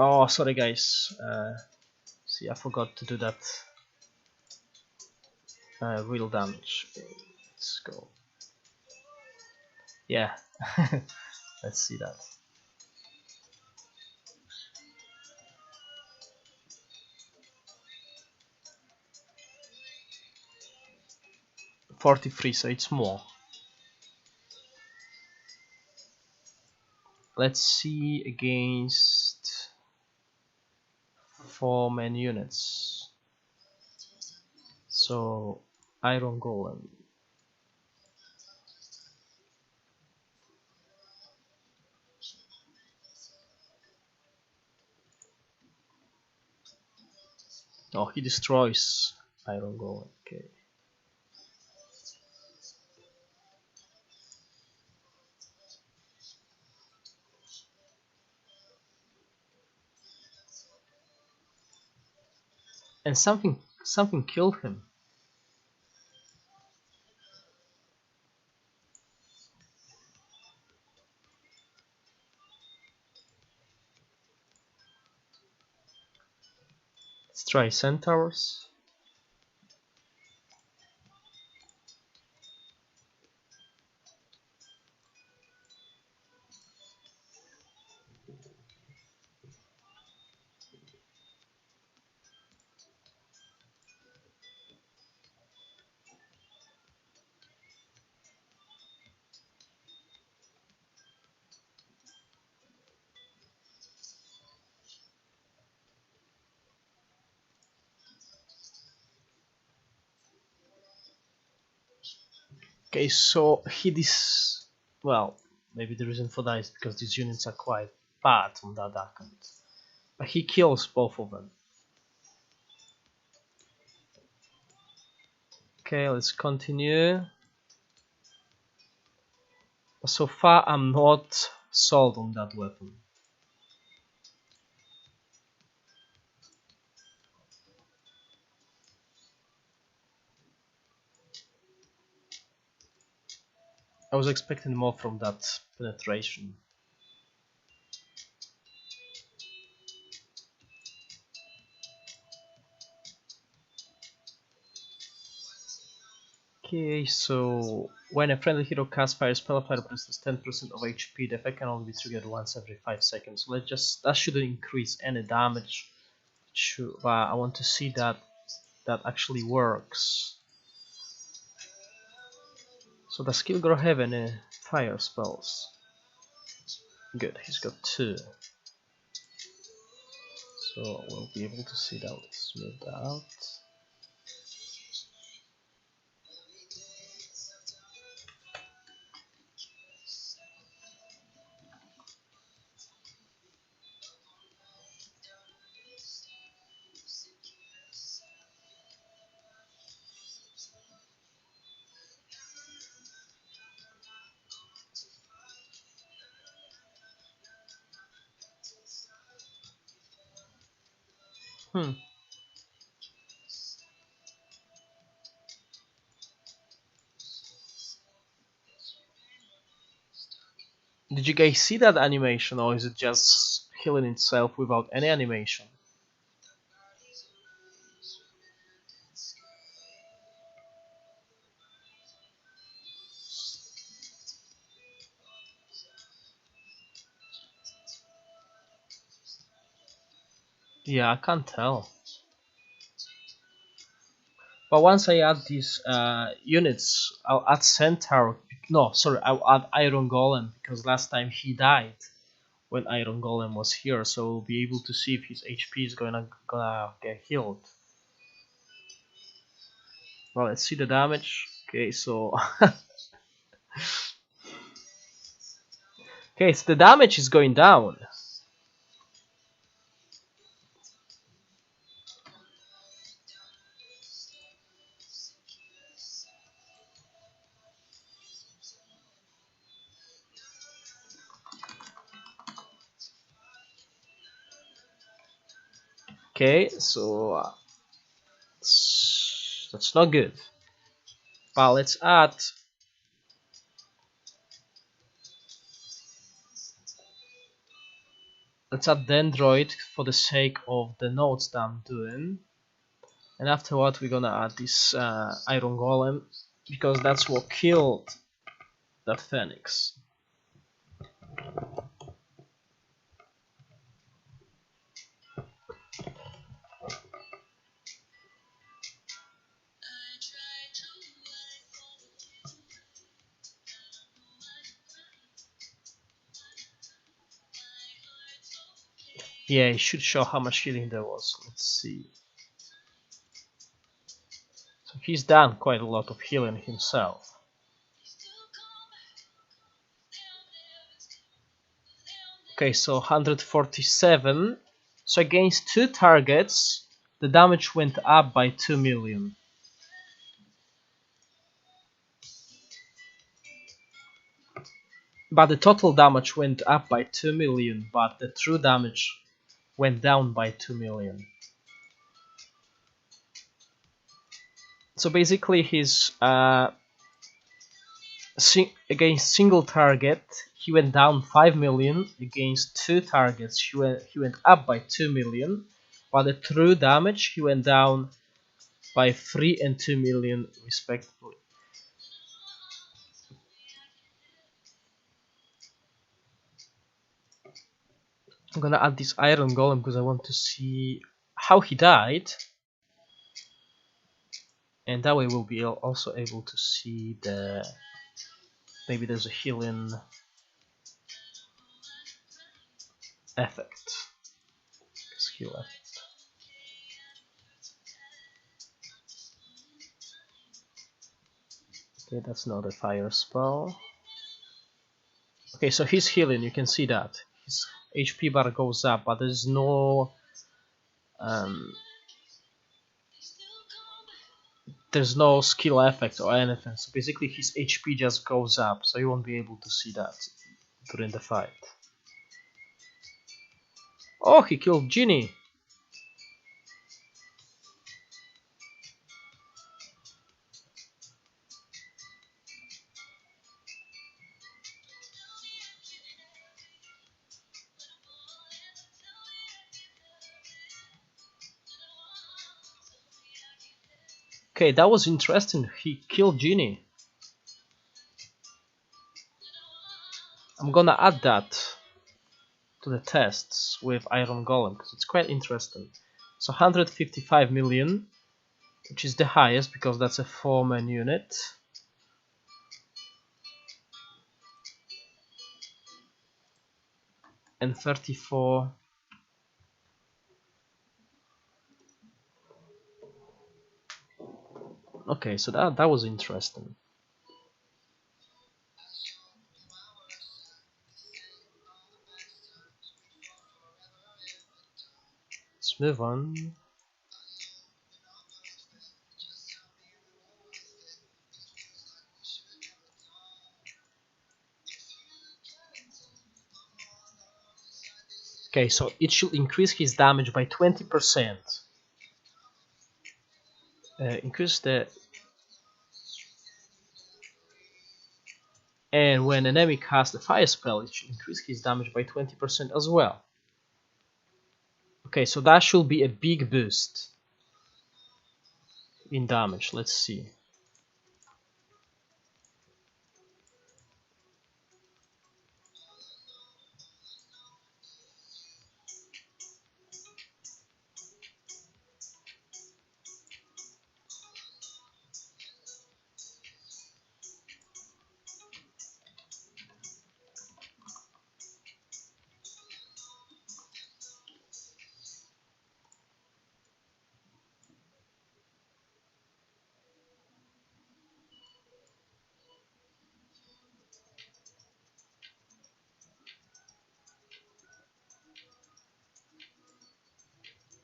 S1: Oh, sorry guys. See, I forgot to do that. Real damage. Okay, let's go. Yeah, let's see that. 43, so it's more. Let's see against 4-man units. So Iron Golem. Oh, he destroys Iron Golem. Okay. And something killed him. Let's try Centaurs. Okay, so well, maybe the reason for that is because these units are quite bad on that account. But he kills both of them. Okay, let's continue. So far I'm not sold on that weapon. I was expecting more from that penetration. Okay, so when a friendly hero casts fire spell, a fighter presses 10% of HP. The effect can only be triggered once every 5 seconds. So that shouldn't increase any damage. But I want to see that actually works. So does Kilgore have any fire spells? Good, he's got 2. So we'll be able to see that. Let's move that out. Did you guys see that animation, or is it just healing itself without any animation? Yeah, I can't tell. But once I add these units, I'll add Centaur. No, sorry, I'll add Iron Golem, because last time he died when Iron Golem was here, so we'll be able to see if his HP is gonna get healed. Well, let's see the damage. Okay, so okay, so the damage is going down. Okay, so that's not good. But let's add Dendroid for the sake of the notes that I'm doing. And afterward we're gonna add this Iron Golem, because that's what killed that Pheonix. Yeah, it should show how much healing there was. Let's see. So he's done quite a lot of healing himself. Okay, so 147. So against 2 targets, the damage went up by 2 million. But the total damage went up by 2 million, but the true damage went down by 2 million. So basically his against single target he went down 5 million, against 2 targets he went up by 2 million, but the true damage he went down by 3 and 2 million respectively. I'm gonna add this Iron Golem because I want to see how he died, and that way we'll be also able to see maybe there's a healing effect. Skill effect. Okay, that's not a fire spell. Okay, so he's healing, you can see that. His HP bar goes up, but there's no skill effect or anything. So basically his HP just goes up, so you won't be able to see that during the fight. Oh, he killed Ginny! Okay, that was interesting. He killed Ginny. I'm gonna add that to the tests with Iron Golem because it's quite interesting. So 155 million, which is the highest because that's a 4-man unit. And 34. Okay, so that was interesting. Let's move on. Okay, so it should increase his damage by 20%. Increase the... And when an enemy casts a fire spell, it should increase his damage by 20% as well. Okay, so that should be a big boost in damage. Let's see.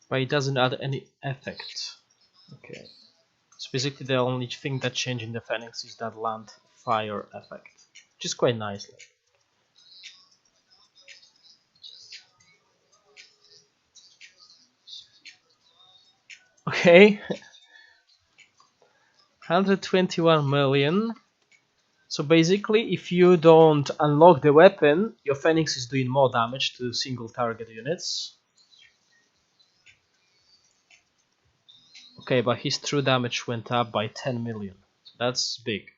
S1: But it doesn't add any effect. Okay. So basically the only thing that changed in the Pheonix is that land fire effect, which is quite nice. Okay. 121 million. So basically if you don't unlock the weapon, your Pheonix is doing more damage to single target units. Okay, but his true damage went up by 10 million. So that's big.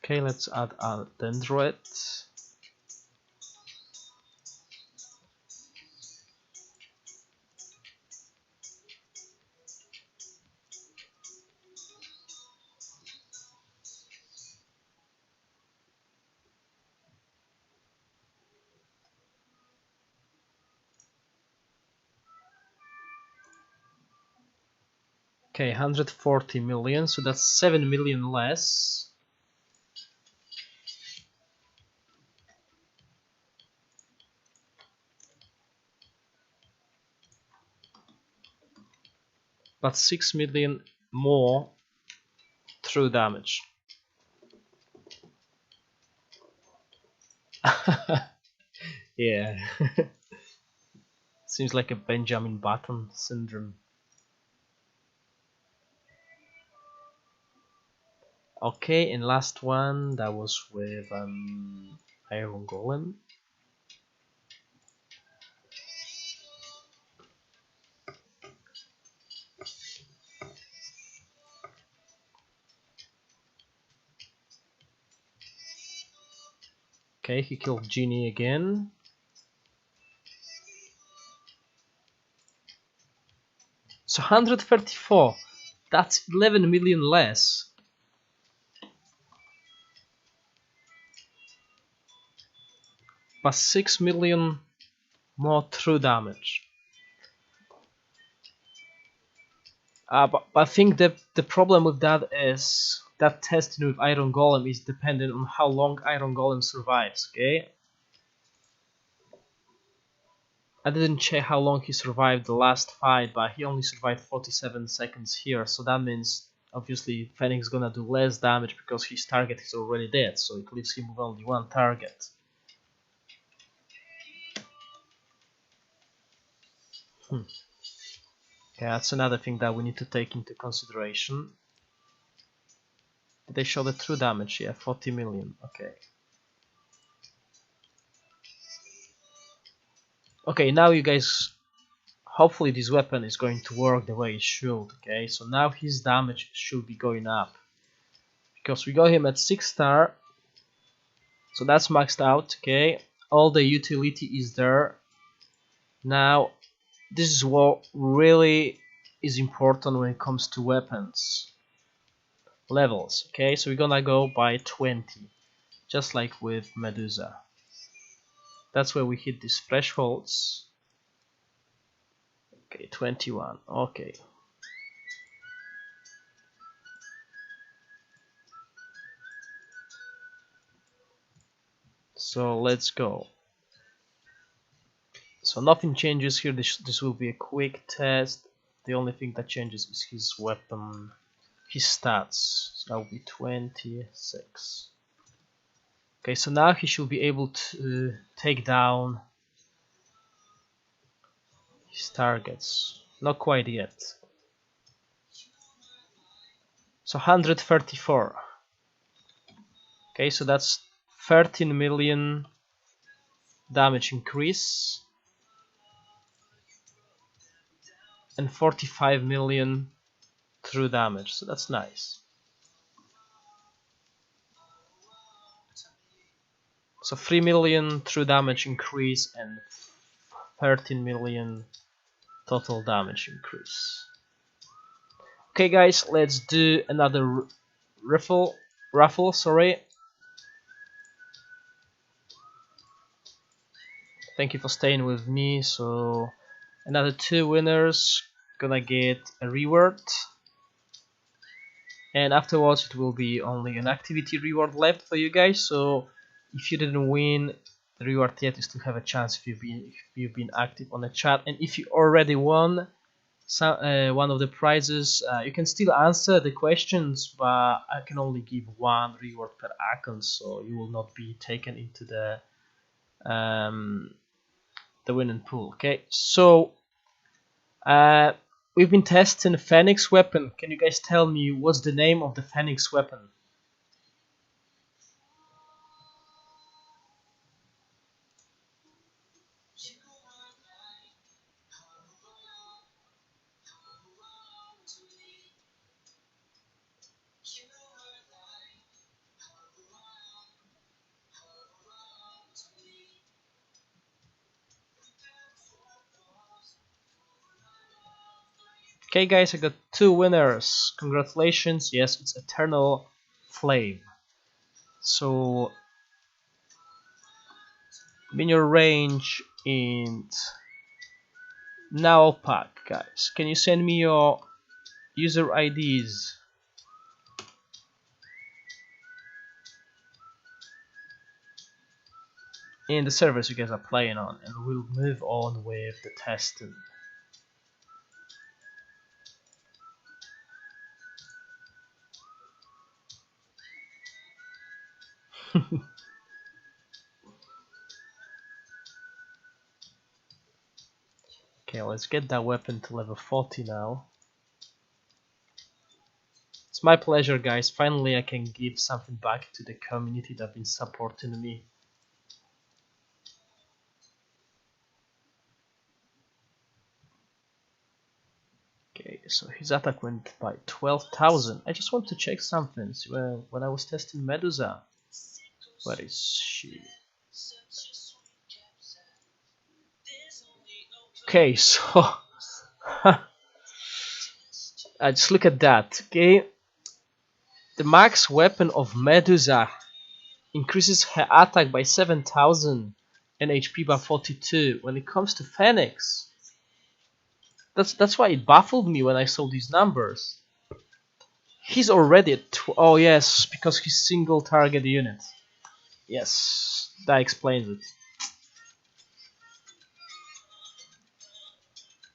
S1: Okay, let's add a Dendroid. Okay, 140 million, so that's 7 million less. But 6 million more true damage. Yeah. Seems like a Benjamin Button syndrome. Okay, and last one, that was with Iron Golem. Okay, he killed Genie again. So 134, that's 11 million less. but 6 million more true damage. But I think that the problem with that is that testing with Iron Golem is dependent on how long Iron Golem survives, okay? I didn't check how long he survived the last fight, but he only survived 47 seconds here, so that means obviously Pheonix is gonna do less damage because his target is already dead, so it leaves him with only one target. Okay, that's another thing that we need to take into consideration. Did they show the true damage? Yeah, 40 million. Okay. Okay, now you guys, hopefully this weapon is going to work the way it should. Okay, so now his damage should be going up because we got him at 6 star, so that's maxed out. Okay, all the utility is there. Now this is what really is important when it comes to weapons levels. Okay, so we're gonna go by 20, just like with Medusa. That's where we hit these thresholds. Okay, 21. Okay. So let's go. So nothing changes here. This will be a quick test. The only thing that changes is his weapon, his stats. So that will be 26. Okay, so now he should be able to take down his targets. Not quite yet. So 134. Okay, so that's 13 million damage increase and 45 million true damage, so that's nice. So 3 million true damage increase and 13 million total damage increase. Okay guys, let's do another raffle, sorry. Thank you for staying with me. So another 2 winners gonna get a reward, and afterwards it will be only an activity reward left for you guys. So if you didn't win the reward yet, you still have a chance if you've been active on the chat. And if you already won one of the prizes, you can still answer the questions, but I can only give 1 reward per account, so you will not be taken into the winning pool. Okay, so we've been testing the Pheonix weapon. Can you guys tell me what's the name of the Pheonix weapon? Okay guys, I got 2 winners. Congratulations. Yes, it's Eternal Flame. So minion range in now pack, guys. Can you send me your user IDs? In the servers you guys are playing on, and we'll move on with the testing. Okay, let's get that weapon to level 40 now. It's my pleasure, guys. Finally I can give something back to the community that have been supporting me. Okay, so his attack went by 12,000. I just want to check something. When I was testing Medusa, where is she? Okay, so just look at that. Okay, the max weapon of Medusa increases her attack by 7,000 and HP by 42. When it comes to Pheonix, that's why it baffled me when I saw these numbers. He's already at oh yes, because he's single target unit. Yes, that explains it.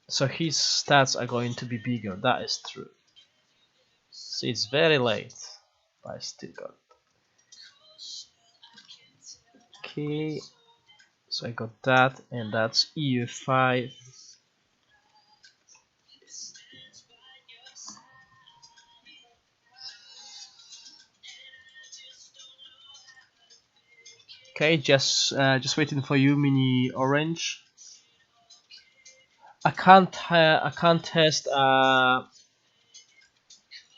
S1: So his stats are going to be bigger, that is true. See, it's very late, but I still got it. Okay, so I got that, and that's EU5. Okay, just waiting for you, mini orange. I can't test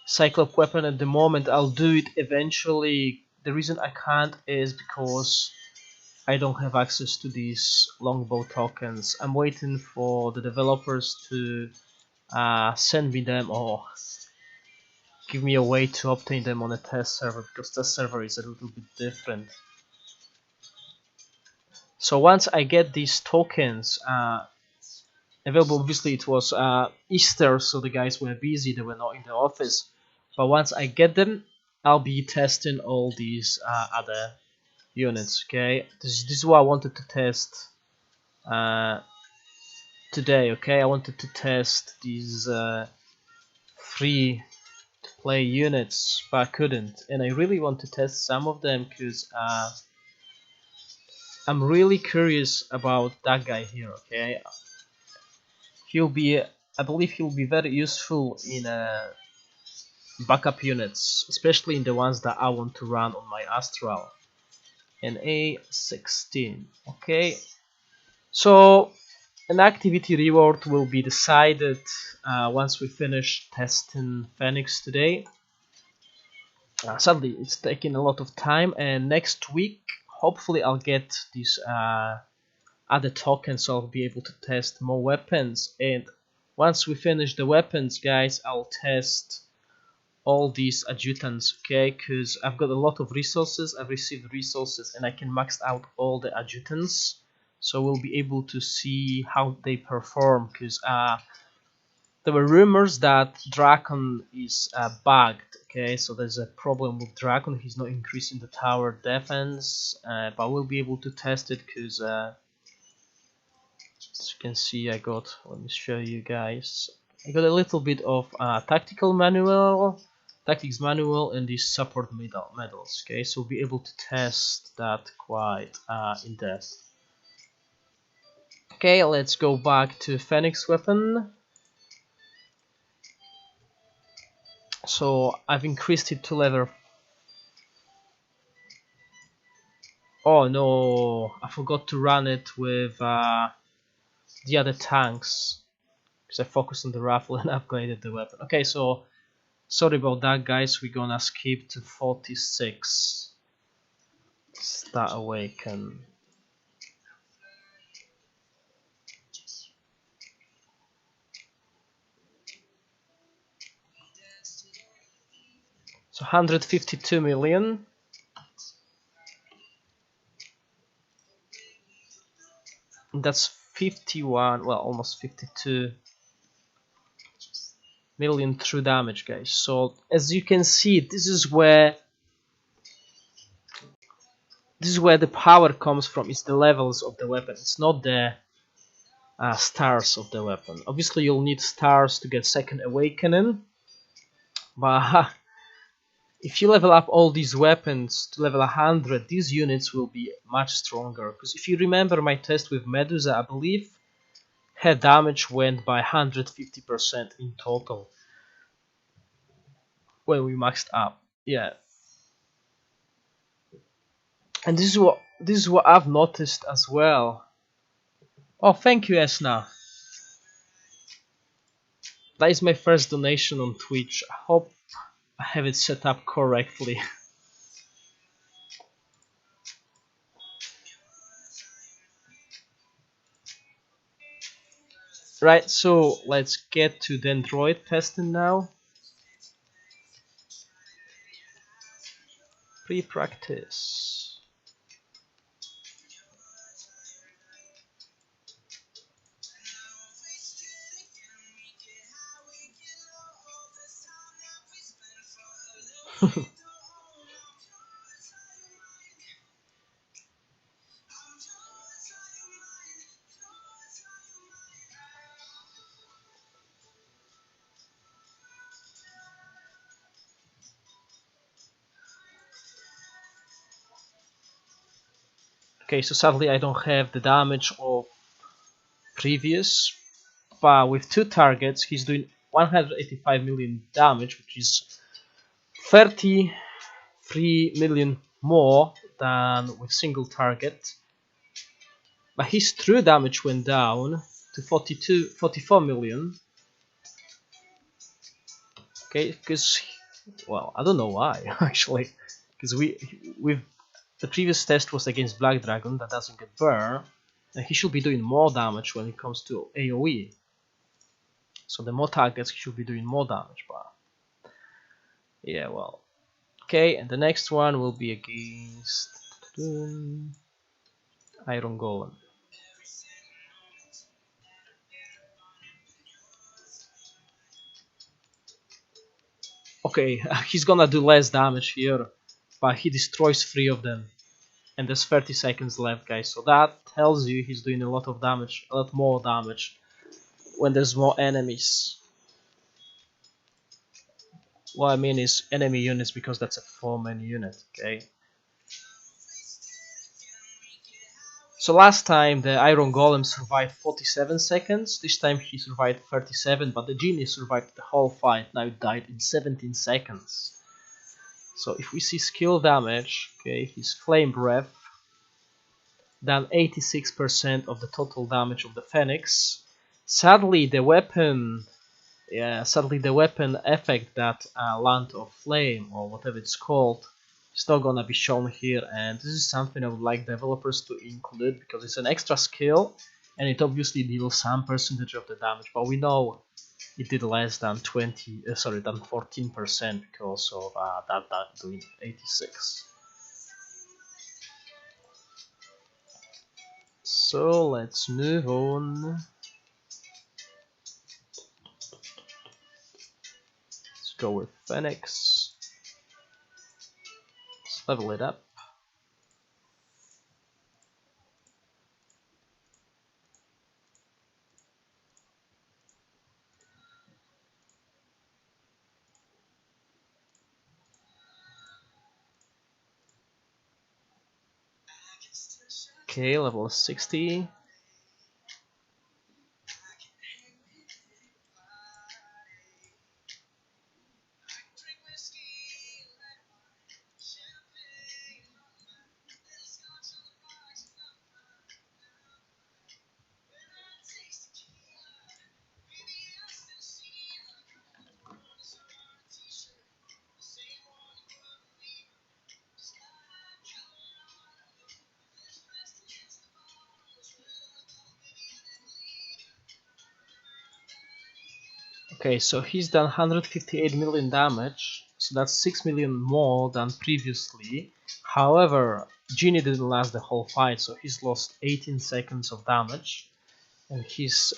S1: Cyclop weapon at the moment. I'll do it eventually. The reason I can't is because I don't have access to these longbow tokens. I'm waiting for the developers to send me them or give me a way to obtain them on a test server, because test server is a little bit different. So once I get these tokens available, obviously it was Easter, so the guys were busy, they were not in the office. But once I get them, I'll be testing all these other units. Okay, this is what I wanted to test today. Okay, I wanted to test these free to play units, but I couldn't, and I really want to test some of them because I'm really curious about that guy here. Okay, he'll be, I believe he'll be very useful in backup units, especially in the ones that I want to run on my Astral. And A16. Okay, so an activity reward will be decided once we finish testing Pheonix today. Sadly, it's taking a lot of time, and next week hopefully I'll get these other tokens, so I'll be able to test more weapons. And once we finish the weapons, guys, I'll test all these adjutants, okay, because I've got a lot of resources. I've received resources and I can max out all the adjutants, so we'll be able to see how they perform, because there were rumors that Drakon is bugged. Okay, so there's a problem with Drakon. He's not increasing the tower defense, but we'll be able to test it because as you can see, I got, let me show you guys, I got a little bit of tactics manual, and these support medals. Okay, so we'll be able to test that quite in depth. Okay, let's go back to Pheonix weapon. So I've increased it to level. Oh no, I forgot to run it with the other tanks, because I focused on the rifle and upgraded the weapon. Okay, so sorry about that, guys. We're gonna skip to 46. Start awaken. So 152 million. That's 51, well, almost 52 million true damage, guys. So as you can see, this is where the power comes from. It's the levels of the weapon. It's not the stars of the weapon. Obviously, you'll need stars to get second awakening, but if you level up all these weapons to level 100, these units will be much stronger. Because if you remember my test with Medusa, I believe her damage went by 150% in total when we maxed up. Yeah, and this is what I've noticed as well. Oh, thank you, Esna. That is my first donation on Twitch. I hope I have it set up correctly. Right, so let's get to Dendroid testing now. Pre-practice. Okay, so sadly I don't have the damage of previous, but with 2 targets he's doing 185 million damage, which is 33 million more than with single target. But his true damage went down to 44 million. Okay, because, well, I don't know why actually, because with the previous test was against Black Dragon that doesn't get burned, and he should be doing more damage when it comes to AoE. So the more targets he should be doing more damage, but yeah, well, okay. And the next one will be against Iron Golem. Okay, he's gonna do less damage here, but he destroys 3 of them. And there's 30 seconds left, guys, so that tells you he's doing a lot of damage, a lot more damage when there's more enemies. What I mean is enemy units, because that's a 4-man unit, okay? So last time the Iron Golem survived 47 seconds, this time he survived 37, but the Genie survived the whole fight, now it died in 17 seconds. So if we see skill damage, okay, his Flame Breath done 86% of the total damage of the Pheonix. Sadly the weapon effect, that Land of Flame or whatever it's called, is not gonna be shown here, and this is something I would like developers to include because it's an extra skill and it obviously deals some percentage of the damage, but we know it did less than 14% because of that doing 86. So let's move on. Let's go with Pheonix. Let's level it up. Okay, level 60. Okay, so he's done 158 million damage, so that's 6 million more than previously. However, Genie didn't last the whole fight, so he's lost 18 seconds of damage, and his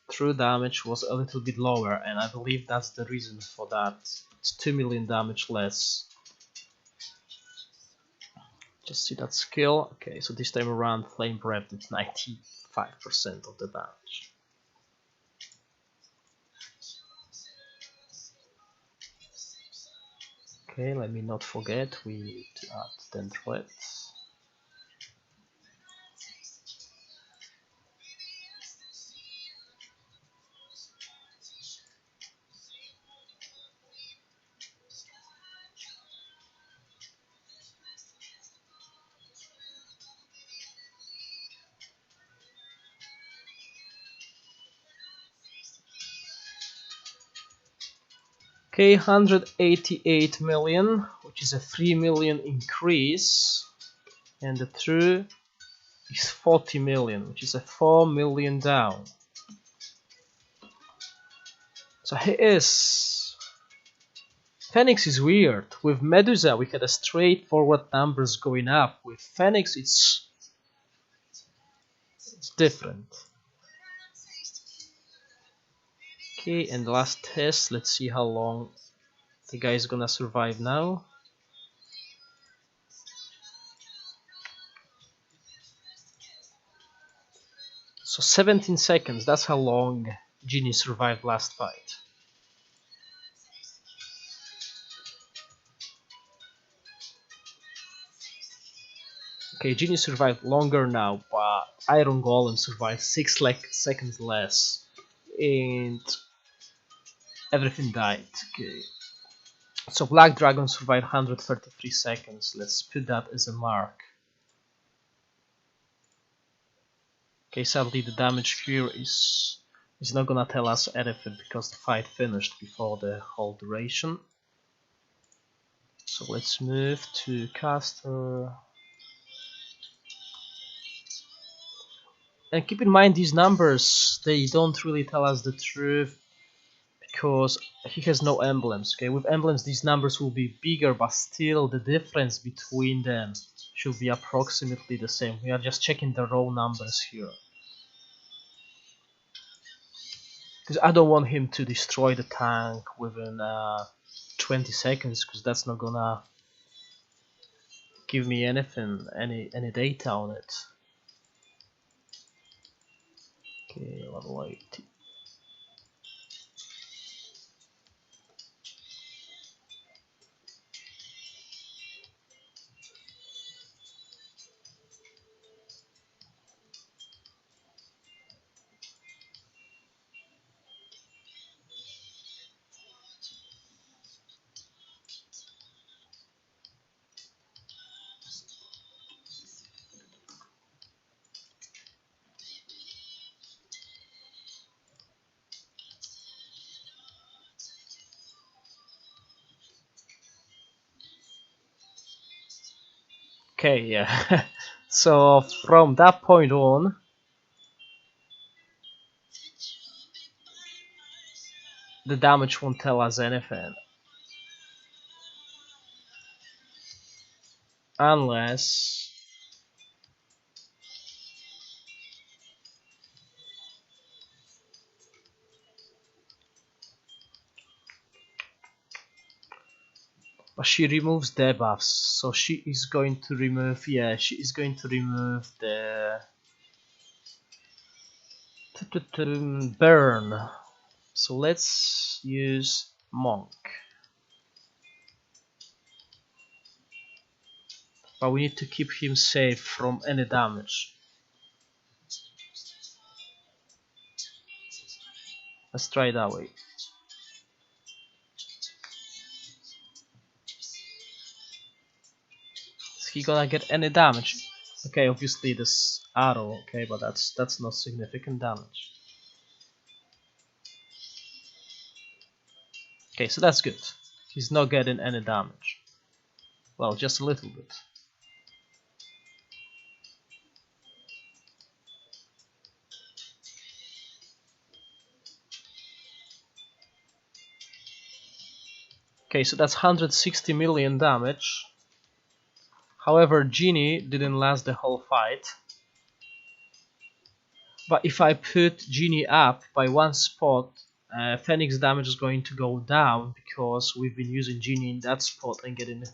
S1: true damage was a little bit lower, and I believe that's the reason for that. It's 2 million damage less. Just see that skill. Okay, so this time around Flame Breath did 95% of the damage. Okay, let me not forget, we need to add Dendroids. Okay, 188 million, which is a 3 million increase, and the true is 40 million, which is a 4 million down. So he is... Pheonix is weird. With Medusa we had a straightforward numbers going up. With Pheonix it's different. Okay, and the last test, let's see how long The guy is gonna survive now. So 17 seconds, that's how long Genie survived last fight. Okay, Genie survived longer now, but Iron Golem survived 6 seconds less. And everything died. Okay. So Black Dragon survived 133 seconds. Let's put that as a mark. Okay, sadly the damage here is not gonna tell us anything because the fight finished before the whole duration. So let's move to caster. And keep in mind these numbers, they don't really tell us the truth because he has no emblems. Okay, with emblems these numbers will be bigger, but still the difference between them should be approximately the same. We are just checking the raw numbers here. Because I don't want him to destroy the tank within 20 seconds, because that's not gonna give me anything, any data on it. Okay, level 80. Okay, yeah. So from that point on, the damage won't tell us anything. Unless... But she removes debuffs, so she is going to remove, yeah, she is going to remove the... burn. So let's use Monk. But we need to keep him safe from any damage. Let's try it that way. Is he gonna get any damage? Okay, obviously this arrow, okay, but that's not significant damage. Okay, so that's good. He's not getting any damage. Well, just a little bit. Okay, so that's 160 million damage. However, Genie didn't last the whole fight. But if I put Genie up by one spot, Pheonix damage is going to go down because we've been using Genie in that spot and getting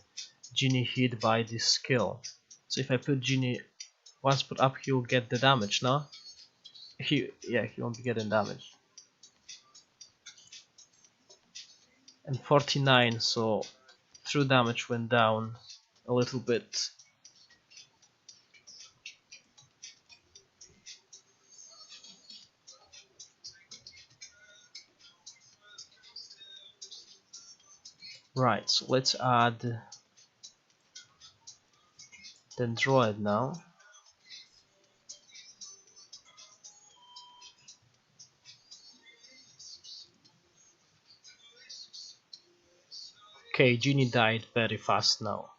S1: Genie hit by this skill. So if I put Genie one spot up, he'll get the damage, no? He won't be getting damage. And 49, so true damage went down a little bit. Right, so let's add Dendroid now. Okay, Genie died very fast now.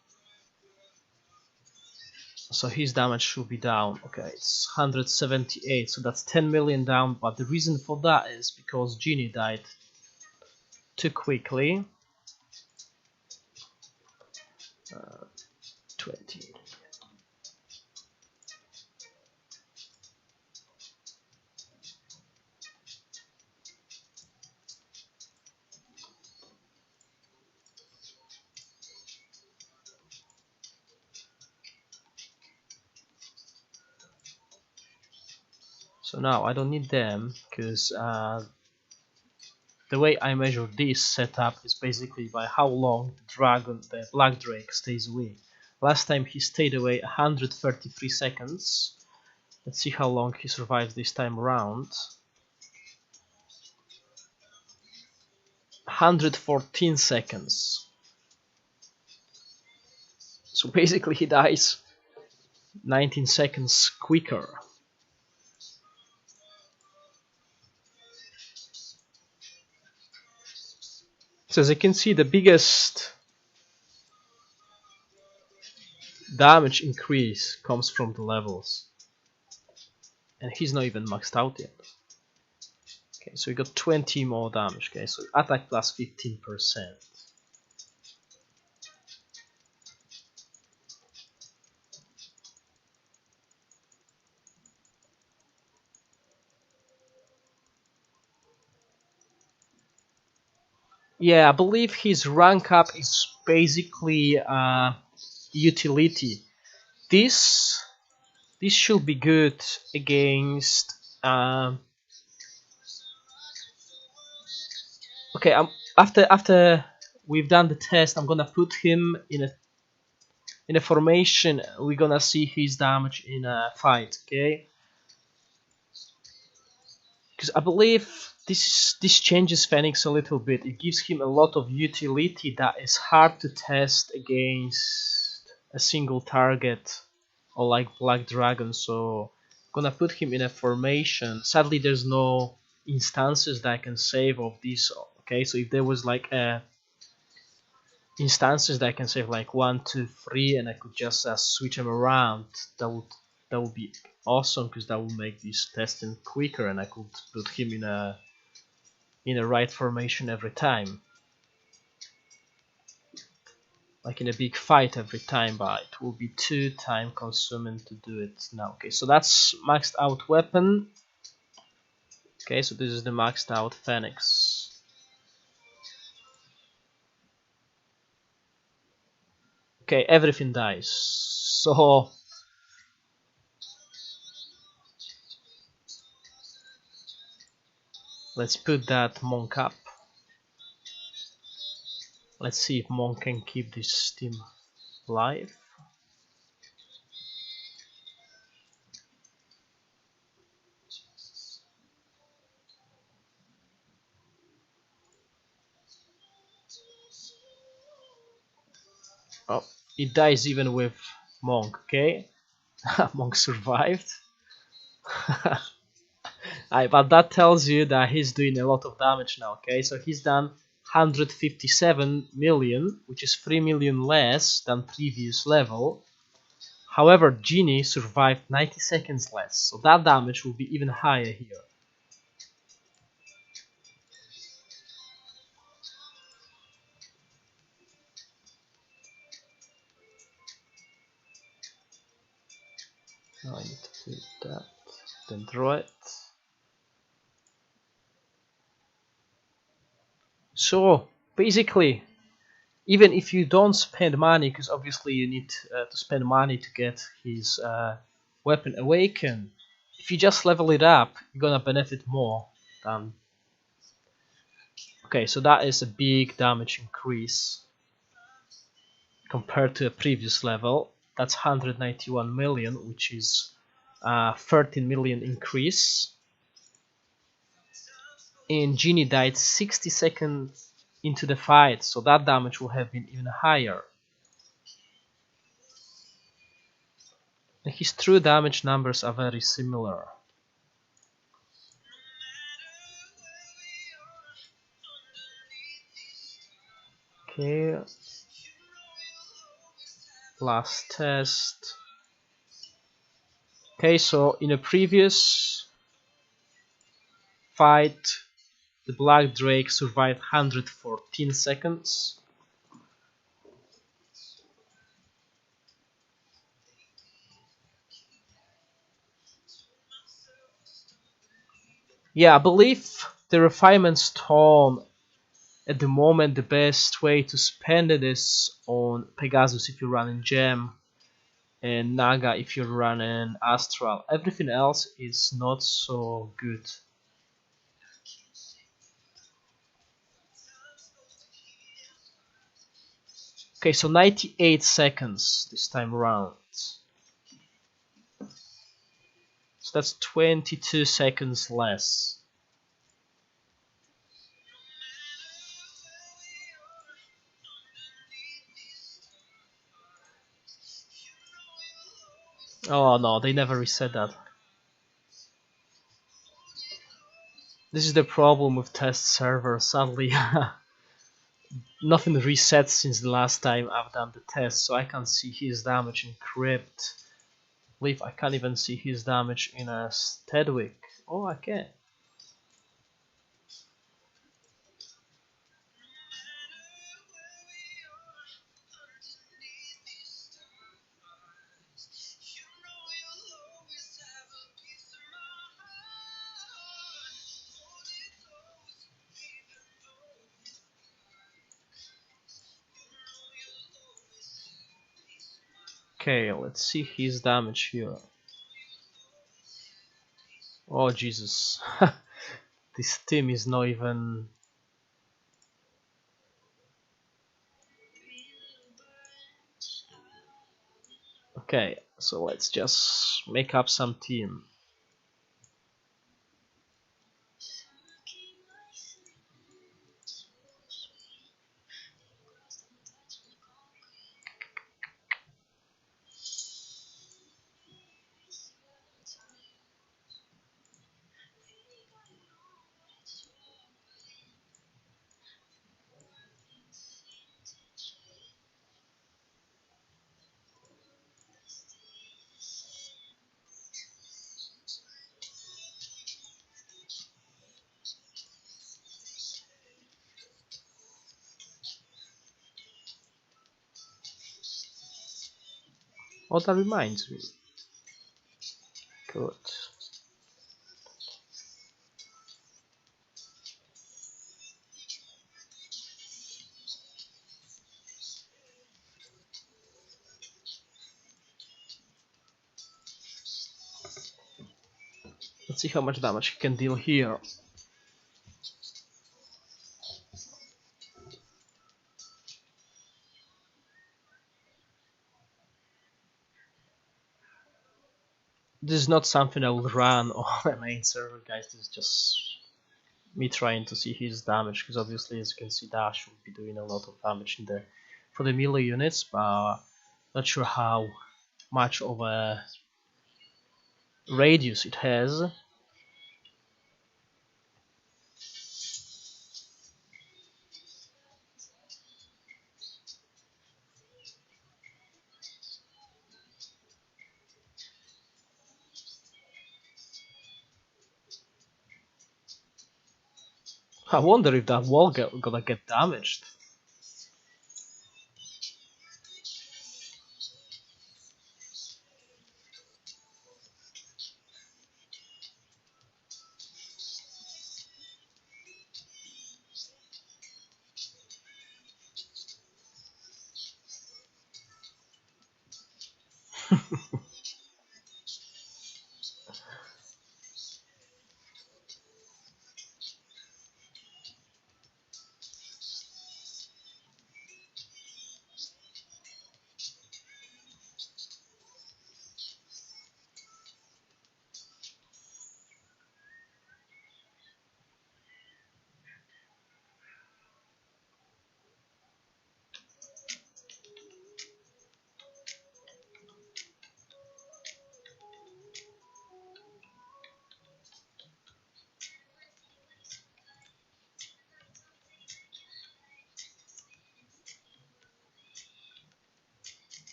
S1: So his damage should be down. Okay, it's 178, so that's 10 million down, but the reason for that is because Genie died too quickly. 20. So now I don't need them because the way I measure this setup is basically by how long the black drake stays away. Last time he stayed away 133 seconds. Let's see how long he survives this time around. 114 seconds. So basically he dies 19 seconds quicker. So as you can see, the biggest damage increase comes from the levels. And he's not even maxed out yet. Okay, so we got 20 more damage. Okay, so attack plus 15%. Yeah, I believe his rank up is basically utility. This should be good against. Okay, after we've done the test, I'm gonna put him in a formation. We're gonna see his damage in a fight. Okay, because I believe this changes Pheonix a little bit. It gives him a lot of utility that is hard to test against a single target or like Black Dragon. So I'm gonna put him in a formation. Sadly, there's no instances that I can save of this. Okay, so if there was like instances that I can save like 1, 2, 3, and I could just switch them around, that would be awesome, because that would make this testing quicker, and I could put him in a right formation every time, like in a big fight every time, but it will be too time consuming to do it now. Okay, so that's maxed out weapon. Okay, so this is the maxed out Pheonix. Okay, everything dies. So let's put that monk up. Let's see if monk can keep this team alive. Oh, it dies even with monk. Okay, monk survived. But that tells you that he's doing a lot of damage now. Okay, so he's done 157 million, which is 3 million less than previous level. However, Genie survived 90 seconds less, so that damage will be even higher here. Now I need to do that, then draw it. So basically, even if you don't spend money, because obviously you need to spend money to get his weapon awakened, if you just level it up, you're gonna benefit more than. Okay, so that is a big damage increase compared to a previous level. That's 191 million, which is 13 million increase. And Genie died 60 seconds into the fight, so that damage will have been even higher. And his true damage numbers are very similar. Okay, last test. Okay, so in a previous fight, the Black Drake survived 114 seconds. Yeah, I believe the Refinement Stone, at the moment, the best way to spend it is on Pegasus if you're running Gem. and Naga if you're running Astral. Everything else is not so good. Okay, so 98 seconds this time around. So that's 22 seconds less. Oh no, they never reset that. This is the problem with test server, sadly. Nothing resets since the last time I've done the test, so I can't see his damage in Crypt. I believe I can't even see his damage in a Stedwick. Oh, I can. Okay, let's see his damage here. Oh Jesus. This team is not even... Okay, so let's just make up some team. Oh, that reminds me. Good. Let's see how much damage he can deal here. This is not something I would run on my main server, guys. This is just me trying to see his damage, because obviously, as you can see, Dash will be doing a lot of damage in the for the melee units, but not sure how much of a radius it has. I wonder if that wall gonna get damaged.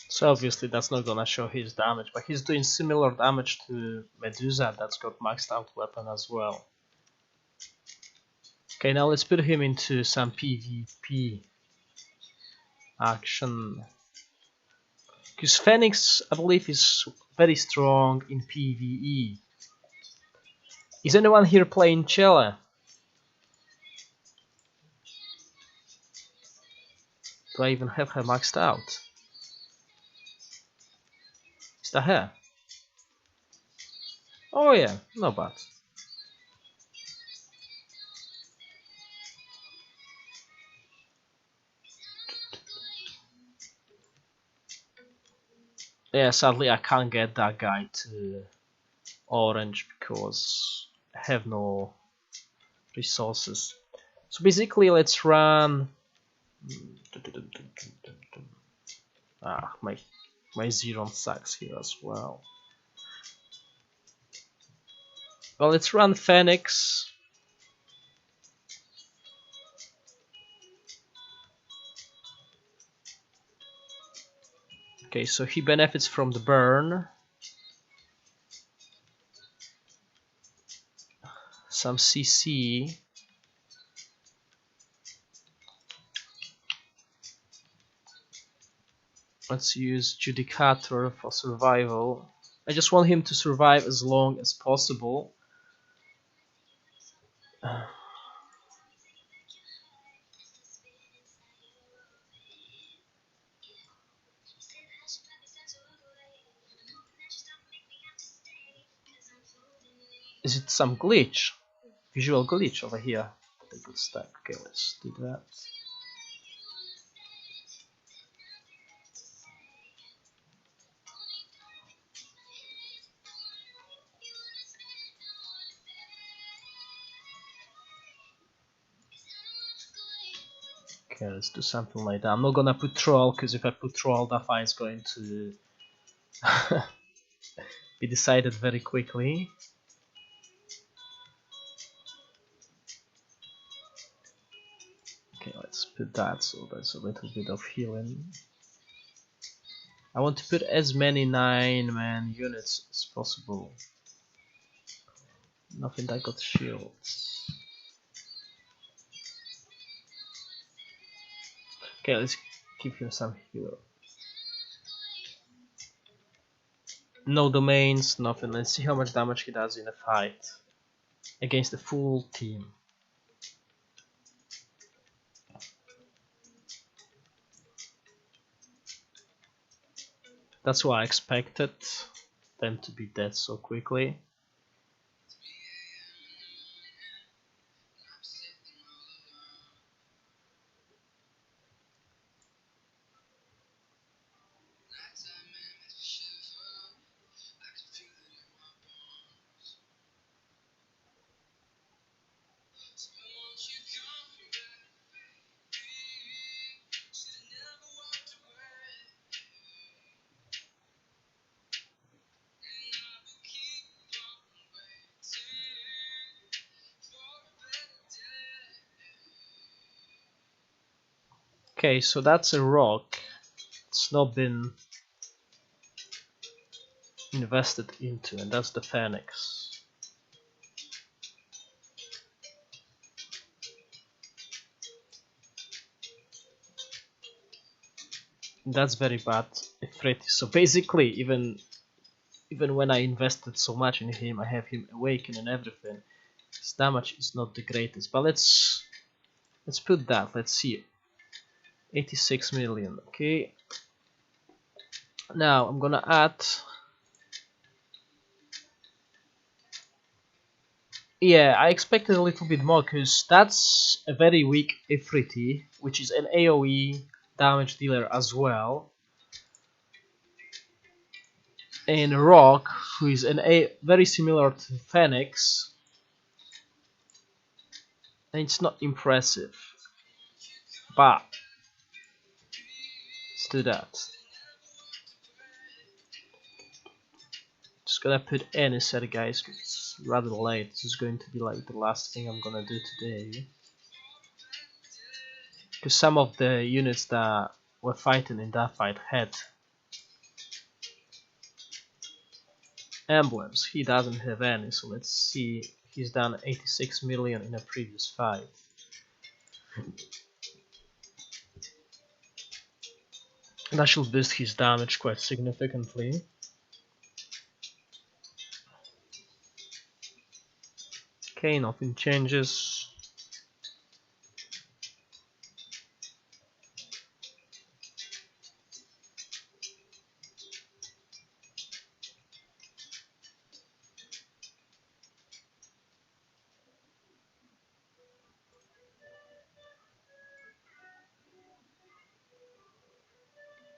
S1: So obviously that's not gonna show his damage, but he's doing similar damage to Medusa that's got maxed out weapon as well. Okay, now let's put him into some PvP action. Because Pheonix, I believe, is very strong in PvE. Is anyone here playing Chela? Do I even have her maxed out? Is that her? Oh yeah, not bad. Yeah, sadly I can't get that guy to orange because I have no resources. So basically let's run... Ah, my Xeron sucks here as well. Well, let's run Pheonix. Okay, so he benefits from the burn. Some CC. Let's use Judicator for survival. I just want him to survive as long as possible. Is it some glitch? Visual glitch over here. A good stack. Okay, let's do that. Okay, let's do something like that. I'm not gonna put troll because if I put troll, that fight is going to be decided very quickly. Okay, let's put that so there's a little bit of healing. I want to put as many 9-man units as possible. Nothing that got shields. Okay, let's give him some healer. No domains, nothing. Let's see how much damage he does in a fight against the full team. That's what I expected, them to be dead so quickly. Okay, so that's a rock. It's not been invested into, and that's the Pheonix. That's very bad. So basically, even when I invested so much in him, I have him awaken and everything. His damage is not the greatest, but let's put that. Let's see. 86 million. Okay. Now I'm gonna add. Yeah, I expected a little bit more because that's a very weak Ifriti, which is an AoE damage dealer as well. And Rock, who is an very similar to Pheonix, and it's not impressive. But let's do that. Just gonna put any set, guys, because it's rather late. This is going to be like the last thing I'm gonna do today. Because some of the units that were fighting in that fight had emblems. He doesn't have any, so let's see. He's done 86 million in a previous fight. That should boost his damage quite significantly. Okay, nothing changes.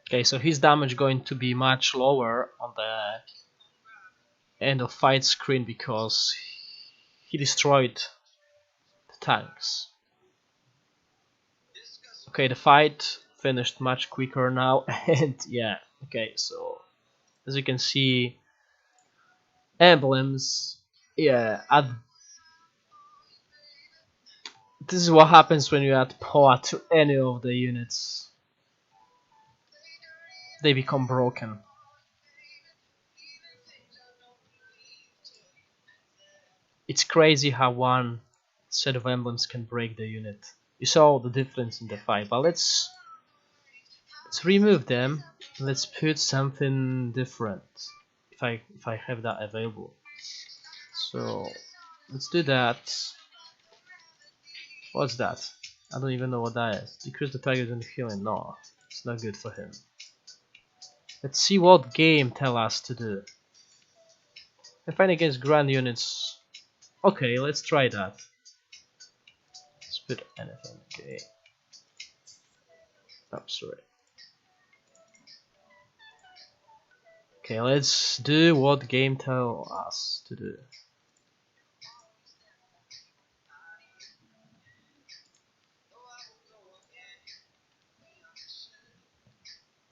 S1: Okay, so his damage going to be much lower on the end of fight screen because he destroyed the tanks. Okay, the fight finished much quicker now, and yeah, okay, so as you can see, emblems, yeah, this is what happens when you add power to any of the units. They become broken. It's crazy how one set of emblems can break the unit. You saw the difference in the fight, but let's remove them. Let's put something different if I have that available. So let's do that. What's that? I don't even know what that is. Decrease the target and healing. No, it's not good for him. Let's see what game tell us to do. I find against grand units. Okay, let's try that. Let's put anything. Okay. Oh, sorry. Okay, let's do what game tell us to do.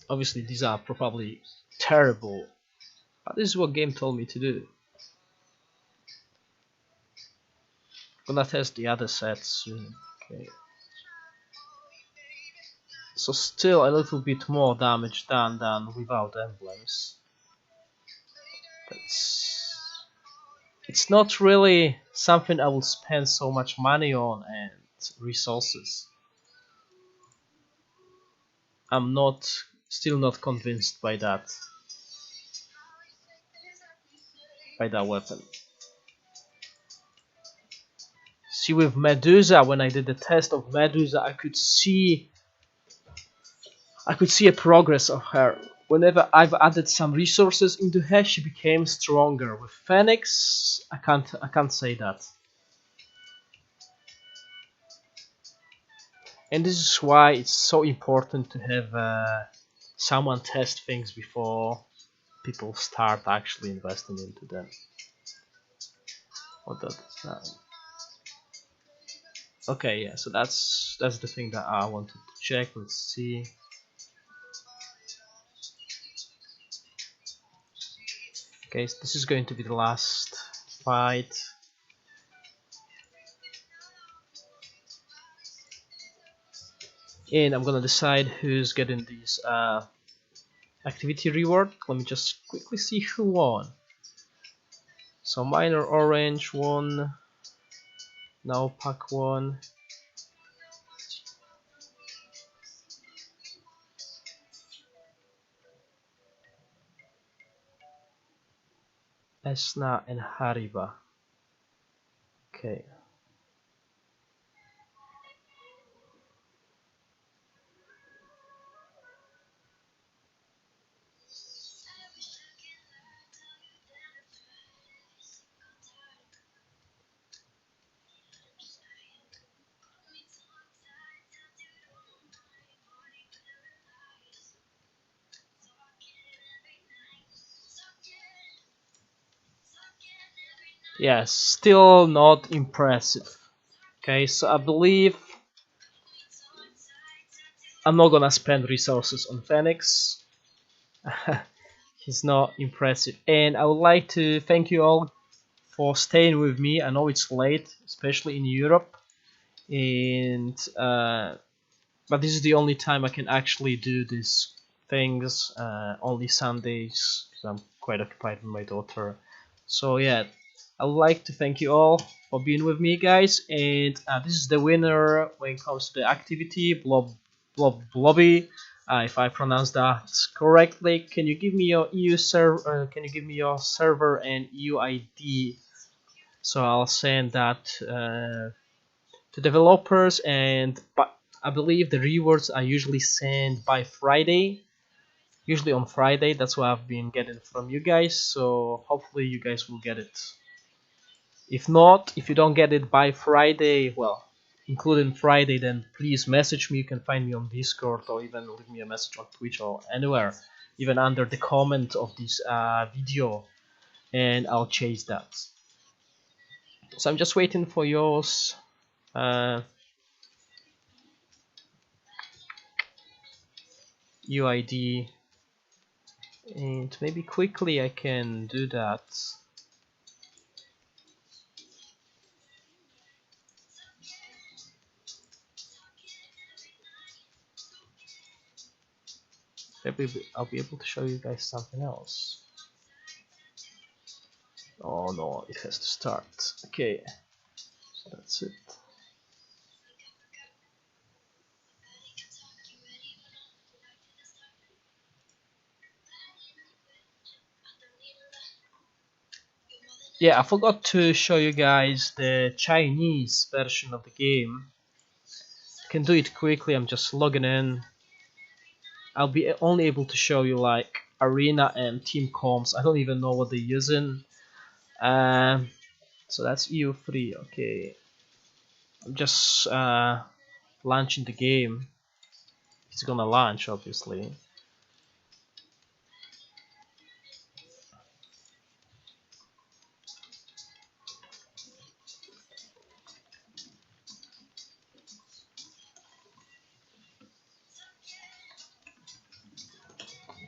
S1: Obviously, these are probably terrible, but this is what game told me to do. Gonna test the other sets soon. Okay. So still a little bit more damage done than without emblems. It's not really something I will spend so much money on and resources. I'm still not convinced by that weapon. See, with Medusa, when I did the test of Medusa, I could see a progress of her. Whenever I've added some resources into her, she became stronger. With Pheonix, I can't say that. And this is why it's so important to have someone test things before people start actually investing into them. What does that? Okay, yeah. So that's the thing that I wanted to check. Let's see. Okay, so this is going to be the last fight. And I'm gonna decide who's getting these activity reward. Let me just quickly see who won. So minor orange won. Now pack won. Esna and Hariba. Okay. Yes, still not impressive. Okay, so I believe I'm not gonna spend resources on Pheonix. He's not impressive. And I would like to thank you all for staying with me. I know it's late, especially in Europe, and but this is the only time I can actually do these things. Only Sundays, because I'm quite occupied with my daughter. So yeah, I would like to thank you all for being with me, guys. And this is the winner when it comes to the activity, Blobby. If I pronounce that correctly, can you give me your EU server? Can you give me your server and EU ID? So I'll send that to developers, and I believe the rewards are usually sent by Friday. Usually on Friday. That's what I've been getting from you guys. So hopefully you guys will get it. If not, if you don't get it by Friday, well, including Friday, then please message me. You can find me on Discord, or even leave me a message on Twitch or anywhere, even under the comment of this video, and I'll chase that. So I'm just waiting for yours. UID, and maybe quickly I can do that. Maybe I'll be able to show you guys something else. Oh no, it has to start. Okay, so that's it. Yeah, I forgot to show you guys the Chinese version of the game. I can do it quickly. I'm just logging in. I'll be only able to show you like arena and team comps. I don't even know what they're using. So that's EU3. Okay, I'm just launching the game. It's gonna launch, obviously.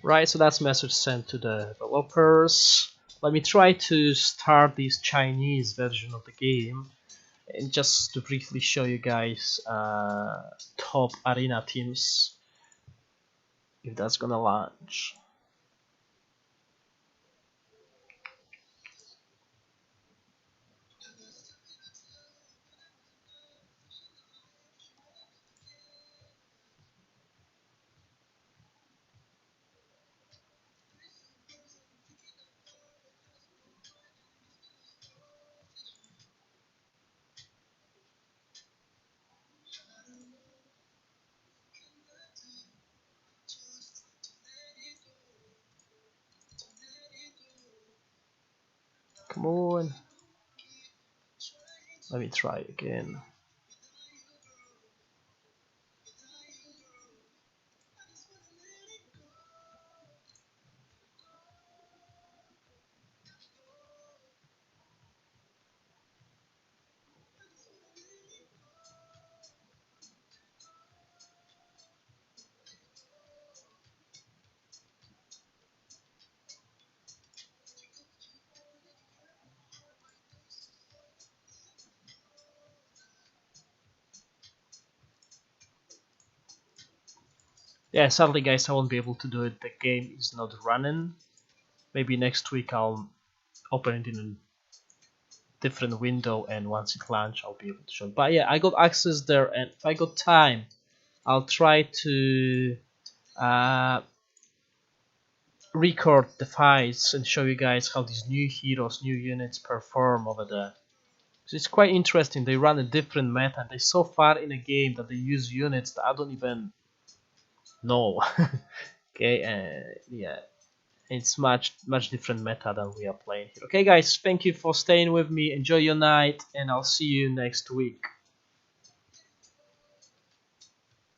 S1: Right, so that's message sent to the developers. Let me try to start this Chinese version of the game, and just to briefly show you guys top arena teams, if that's gonna launch. Come on. Let me try again. Yeah, sadly guys, I won't be able to do it. The game is not running. Maybe next week I'll open it in a different window, and once it launches I'll be able to show it. But yeah, I got access there, and if I got time I'll try to record the fights and show you guys how these new heroes, new units perform over there. So it's quite interesting. They run a different meta, and they're so far in a game that they use units that I don't even know. Okay, yeah, it's much different meta than we are playing here. Okay guys, thank you for staying with me. Enjoy your night, and I'll see you next week.